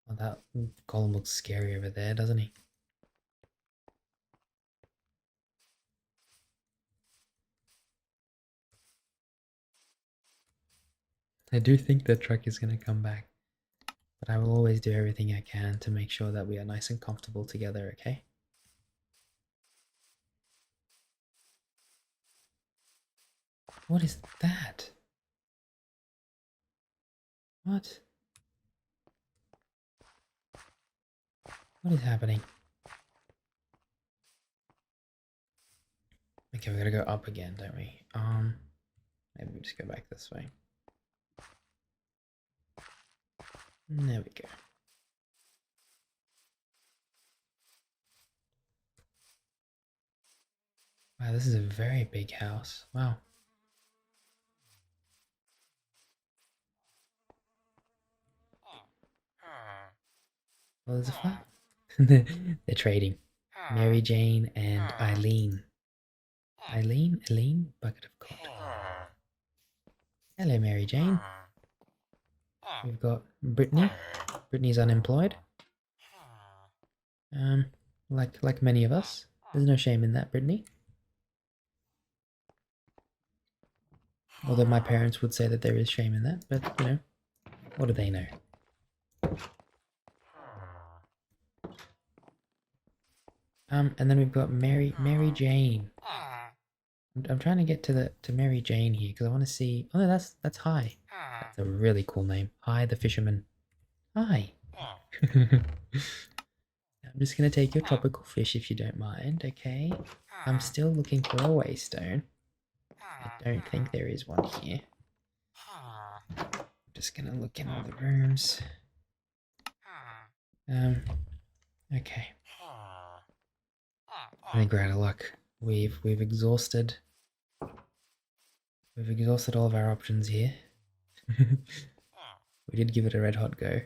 Oh, that golem looks scary over there, doesn't he? I do think the truck is going to come back. But I will always do everything I can to make sure that we are nice and comfortable together, okay? What is that? What? What is happening? Okay, we gotta go up again, don't we? Maybe we just go back this way. There we go. Wow, this is a very big house. Wow. Well, there's a fire. They're trading. Mary Jane and Eileen. Eileen, bucket of cod. Hello, Mary Jane. We've got Brittany. Brittany's unemployed. Um, like many of us. There's no shame in that, Brittany. Although my parents would say that there is shame in that, but you know, what do they know? And then we've got Mary Jane. I'm trying to get to Mary Jane here because I want to see. Oh, no, that's Hi. That's a really cool name. Hi, the fisherman. Hi. I'm just gonna take your tropical fish if you don't mind. Okay. I'm still looking for a waystone. I don't think there is one here. I'm just gonna look in all the rooms. Okay. I think we're out of luck. We've exhausted all of our options here. We did give it a red hot go.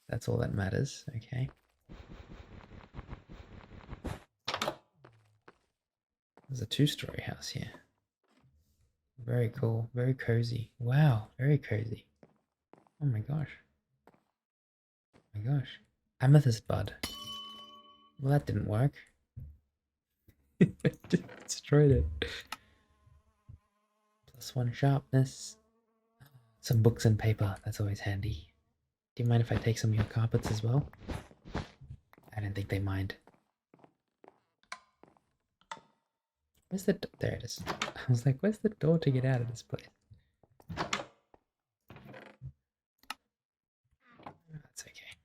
That's all that matters. Okay. There's a 2-story house here. Very cool. Very cozy. Wow. Very cozy. Oh my gosh. Oh my gosh. Amethyst bud. Well, that didn't work. Just destroyed it. +1 sharpness. Some books and paper. That's always handy. Do you mind if I take some of your carpets as well? I don't think they mind. Where's the there it is. I was like, where's the door to get out of this place? That's okay.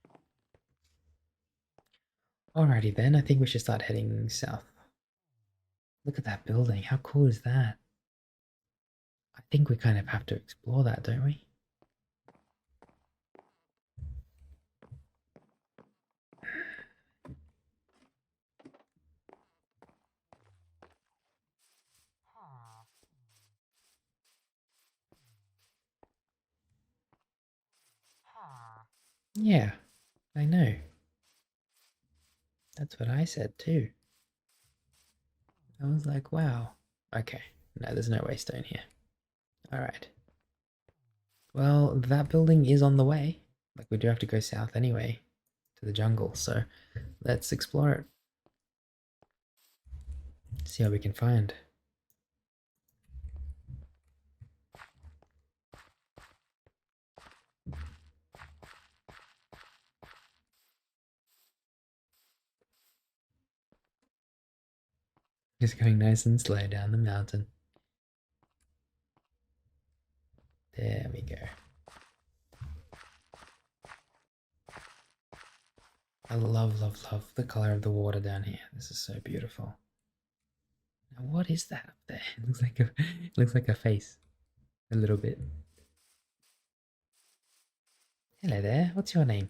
Alrighty then, I think we should start heading south. Look at that building. How cool is that? I think we kind of have to explore that, don't we? Yeah, I know. That's what I said too. I was like, wow. Okay, no, there's no waystone here. Alright. Well, that building is on the way. Like, we do have to go south anyway to the jungle, so let's explore it. See what we can find. Just going nice and slow down the mountain. There we go. I love, love, love the color of the water down here. This is so beautiful. Now, what is that up there? It looks like a face, a little bit. Hello there. What's your name?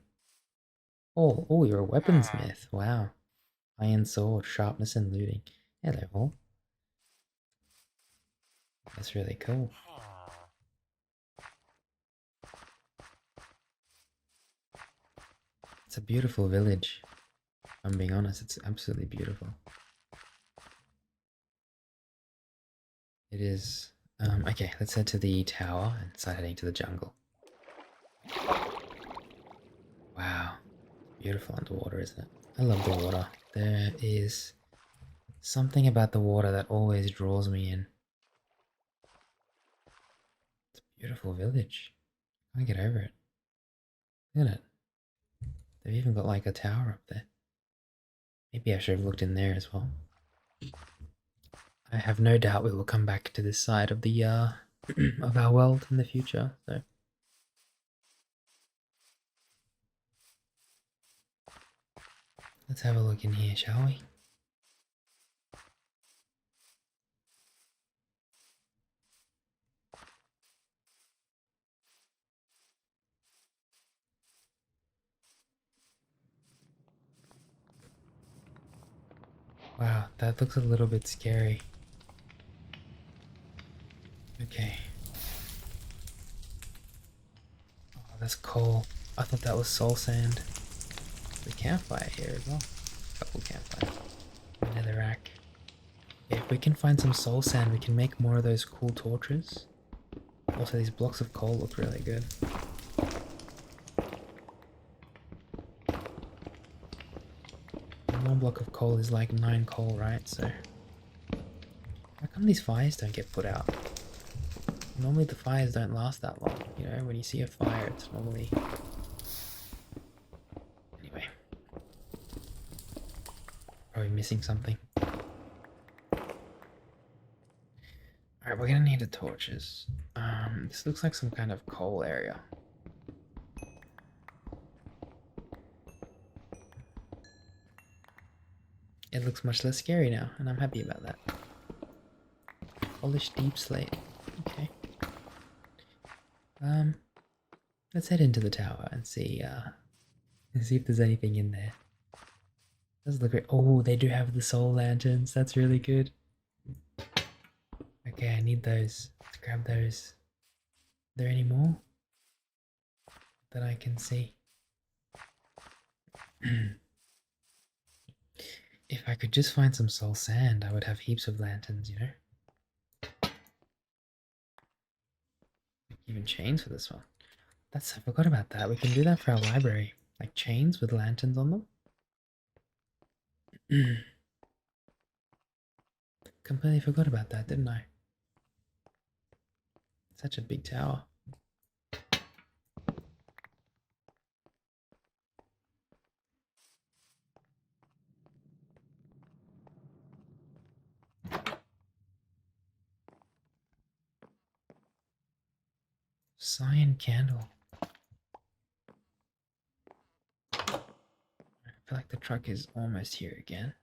Oh, you're a weaponsmith. Wow. Iron sword, sharpness, and looting. Hello, all. That's really cool. It's a beautiful village. If I'm being honest, it's absolutely beautiful. It is. Okay, let's head to the tower and start heading to the jungle. Wow. Beautiful underwater, isn't it? I love the water. There is something about the water that always draws me in. It's a beautiful village. I can't get over it. Look at it. They've even got like a tower up there. Maybe I should have looked in there as well. I have no doubt we will come back to this side of the of our world in the future. So let's have a look in here, shall we? Wow, that looks a little bit scary. Okay. Oh, that's coal. I thought that was soul sand. The campfire here as well. Couple campfires. Another rack. Yeah, if we can find some soul sand, we can make more of those cool torches. Also, these blocks of coal look really good. And one block of coal is like 9 coal, right? So, how come these fires don't get put out? Normally the fires don't last that long. You know, when you see a fire, it's normally... Anyway. Probably missing something. Alright, we're gonna need the torches. This looks like some kind of coal area. It looks much less scary now, and I'm happy about that. Polished deep slate. Okay. Let's head into the tower and see if there's anything in there. Does look great. Oh, they do have the soul lanterns. That's really good. Okay, I need those. Let's grab those. Are there any more that I can see? If I could just find some soul sand, I would have heaps of lanterns, you know? Even chains for this one. I forgot about that. We can do that for our library. Like chains with lanterns on them. Completely forgot about that, didn't I? Such a big tower. Cyan candle. I feel like the truck is almost here again.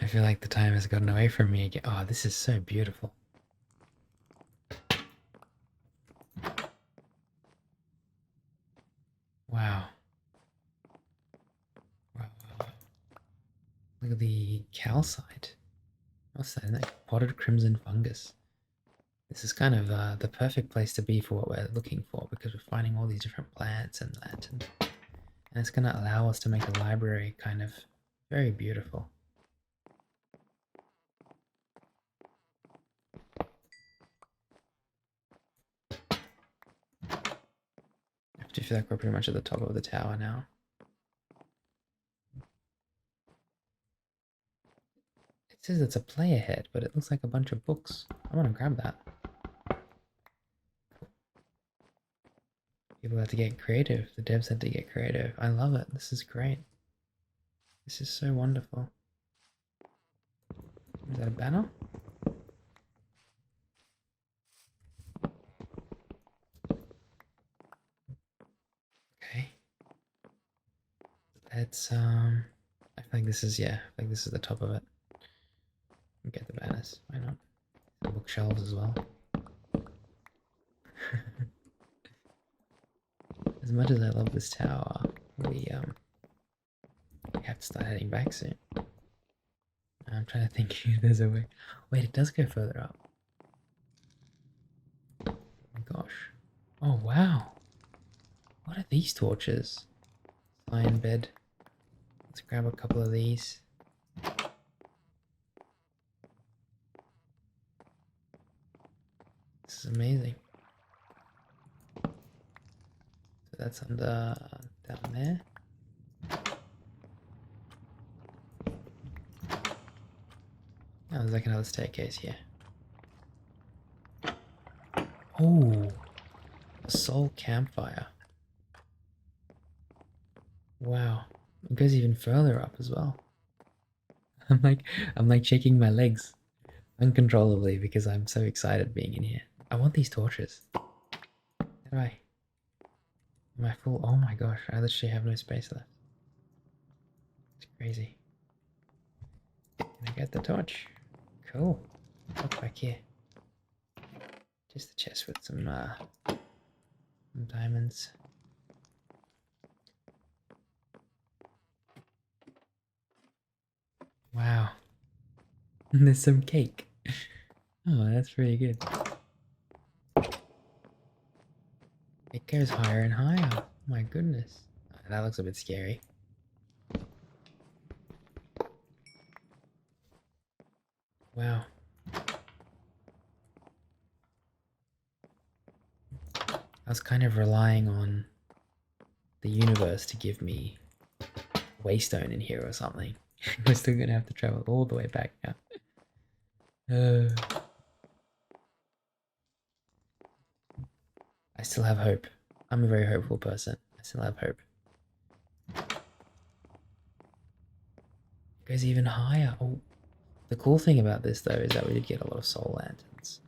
I feel like the time has gotten away from me again. Oh, this is so beautiful. Wow. Wow, wow, wow. Look at the calcite. What's that? Isn't that potted crimson fungus? This is kind of the perfect place to be for what we're looking for because we're finding all these different plants and lanterns. And it's going to allow us to make the library kind of very beautiful. I do feel like we're pretty much at the top of the tower now. It says it's a play ahead, but it looks like a bunch of books. I want to grab that. People have to get creative. The devs had to get creative. I love it. This is great. This is so wonderful. Is that a banner? Okay. Let's I feel like this is, yeah, I think this is the top of it. Get the banners. Why not? The bookshelves as well. As much as I love this tower, we have to start heading back soon. I'm trying to think if there's a way. Wait, it does go further up. Oh my gosh. Oh wow. What are these torches? Iron bed. Let's grab a couple of these. This is amazing. So that's under down there. Oh, there's like another staircase here. Oh, a soul campfire. Wow, it goes even further up as well. I'm like, I'm like shaking my legs uncontrollably because I'm so excited being in here. I want these torches. How do I? Am I full? Oh my gosh, I literally have no space left. It's crazy. Can I get the torch? Cool. What's back here? Just the chest with some diamonds. Wow. There's some cake. Oh, that's pretty good. It goes higher and higher. Oh my goodness. That looks a bit scary. Wow. I was kind of relying on the universe to give me waystone in here or something. We're still gonna have to travel all the way back now. I still have hope. I'm a very hopeful person. I still have hope. It goes even higher. Oh, the cool thing about this though is that we did get a lot of soul lanterns.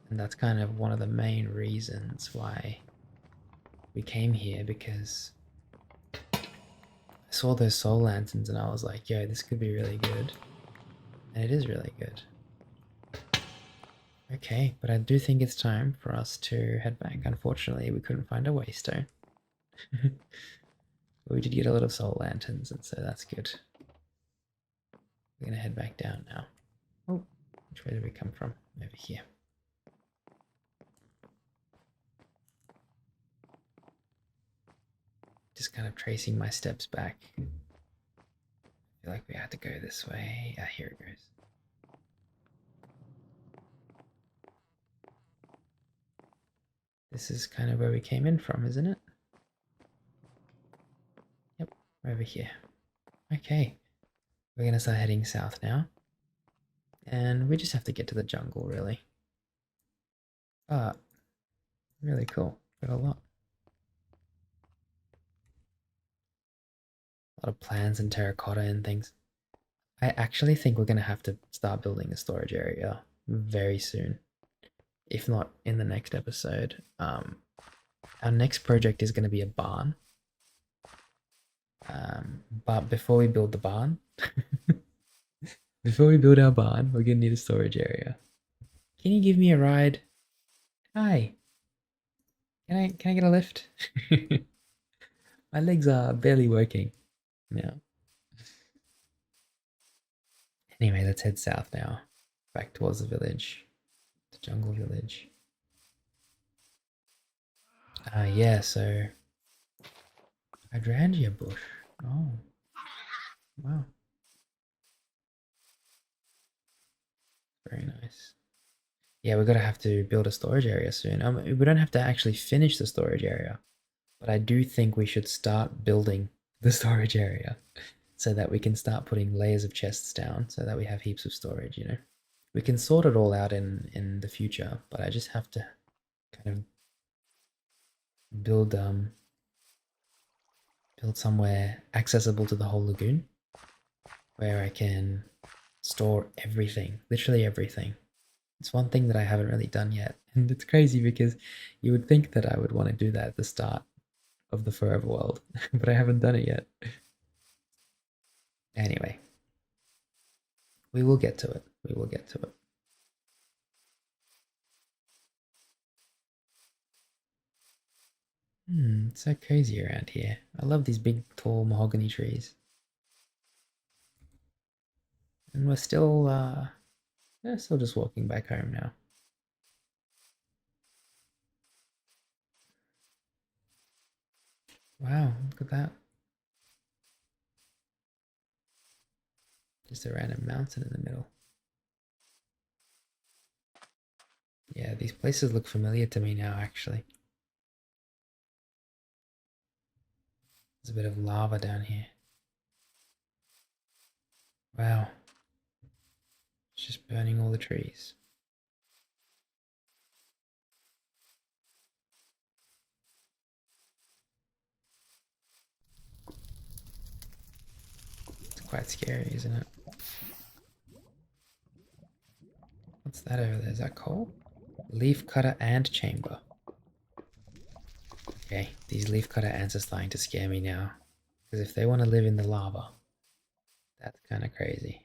And that's kind of one of the main reasons why we came here, because I saw those soul lanterns and I was like, yo, this could be really good. And it is really good. Okay, but I do think it's time for us to head back. Unfortunately, we couldn't find a waystone. But we did get a lot of soul lanterns, and so that's good. We're gonna head back down now. Oh, which way did we come from? Over here. Just kind of tracing my steps back. I feel like we had to go this way. Ah, here it goes. This is kind of where we came in from, isn't it? Yep, over here. Okay, we're gonna start heading south now. And we just have to get to the jungle, really. But, really cool. Got a lot. A lot of plans and terracotta and things. I actually think we're gonna have to start building a storage area very soon. If not in the next episode. Our next project is gonna be a barn. But before we build the barn, before we build our barn, we're gonna need a storage area. Can you give me a ride? Hi. Can I get a lift? My legs are barely working now. Anyway, let's head south now. Back towards the village. The jungle village. Yeah, so hydrangea bush. Oh. Wow. Very nice. Yeah, we're gonna have to build a storage area soon. We don't have to actually finish the storage area, but I do think we should start building the storage area so that we can start putting layers of chests down so that we have heaps of storage, you know. We can sort it all out in the future, but I just have to kind of build somewhere accessible to the whole lagoon where I can store everything, literally everything. It's one thing that I haven't really done yet, and it's crazy because you would think that I would want to do that at the start of the Forever World, but I haven't done it yet. Anyway, we will get to it. We will get to it. It's so cozy around here. I love these big, tall mahogany trees. And we're still, yeah, still just walking back home now. Wow, look at that. Just a random mountain in the middle. Yeah, these places look familiar to me now, actually. There's a bit of lava down here. Wow, it's just burning all the trees. It's quite scary, isn't it? What's that over there? Is that coal? Leaf cutter ant chamber. Okay, these leaf cutter ants are starting to scare me now. Because if they want to live in the lava, that's kind of crazy.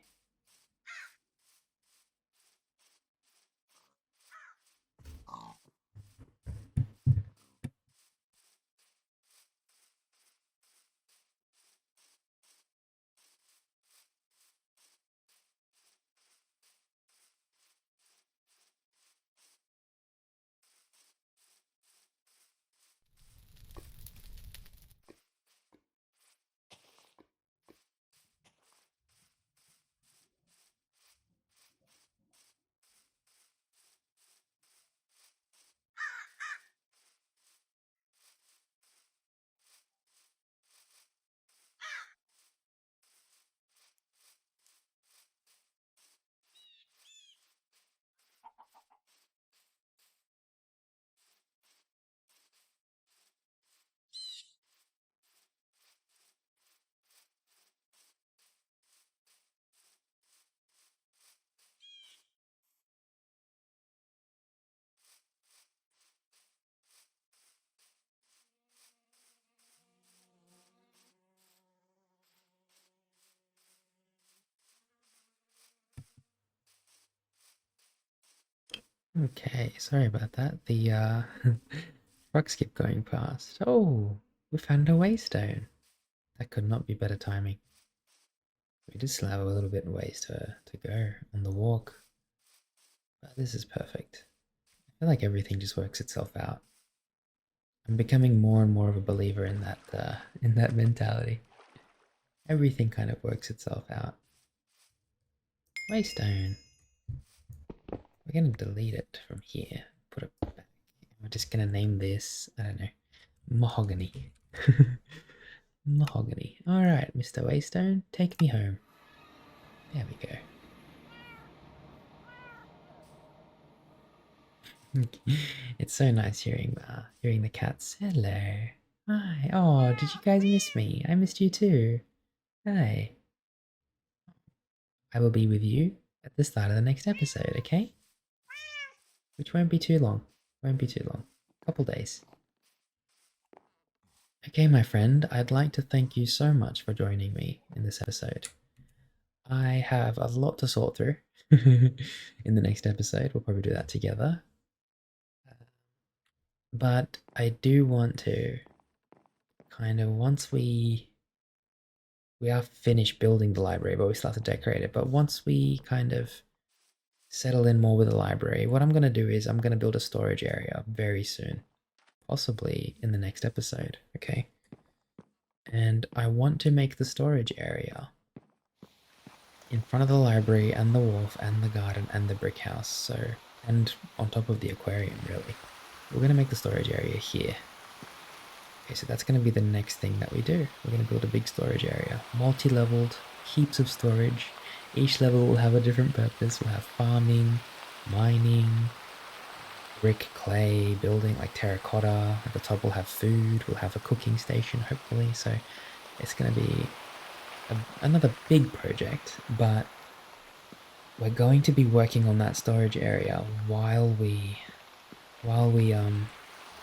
Okay, sorry about that. The trucks keep going past. Oh, we found a waystone. That could not be better timing. We did still have a little bit of ways to go on the walk, but this is perfect. I feel like everything just works itself out. I'm becoming more and more of a believer in that mentality. Everything kind of works itself out. Waystone. We're gonna delete it from here. Put it back. We're just gonna name this, I don't know, mahogany. Mahogany. Alright, Mr. Waystone, take me home. There we go. It's so nice hearing the cats. Hello. Hi. Oh, did you guys miss me? I missed you too. Hi. I will be with you at the start of the next episode, okay? Which won't be too long. Won't be too long. Couple days. Okay, my friend, I'd like to thank you so much for joining me in this episode. I have a lot to sort through in the next episode. We'll probably do that together. But I do want to kind of once we are finished building the library, but we still have to decorate it. But once we kind of settle in more with the library, what I'm going to do is I'm going to build a storage area very soon, possibly in the next episode. Okay. And I want to make the storage area in front of the library and the wharf and the garden and the brick house. So, and on top of the aquarium, really. We're going to make the storage area here. Okay, so that's going to be the next thing that we do. We're going to build a big storage area, multi-leveled, heaps of storage. Each level will have a different purpose. We'll have farming, mining, brick, clay, building like terracotta. At the top we'll have food. We'll have a cooking station, hopefully. So it's going to be another big project, but we're going to be working on that storage area while we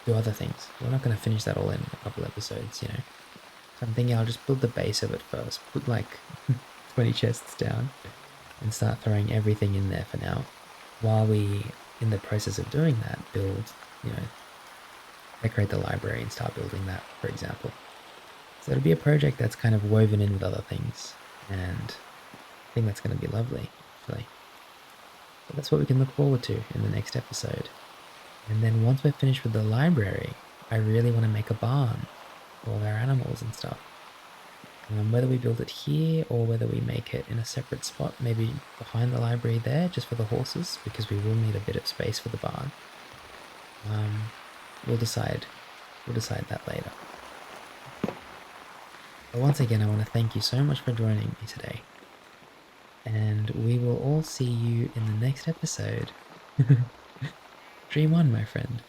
do other things. We're not going to finish that all in a couple episodes, you know. So I'm thinking I'll just build the base of it first, put like 20 chests down and start throwing everything in there for now. While we, in the process of doing that, build, you know, decorate the library and start building that, for example. So it'll be a project that's kind of woven in with other things, and I think that's going to be lovely, actually. So that's what we can look forward to in the next episode. And then once we're finished with the library, I really want to make a barn for all our animals and stuff. Whether we build it here or whether we make it in a separate spot, maybe behind the library there, just for the horses, because we will need a bit of space for the barn. We'll decide. We'll decide that later. But once again, I want to thank you so much for joining me today. And we will all see you in the next episode. Dream on, my friend.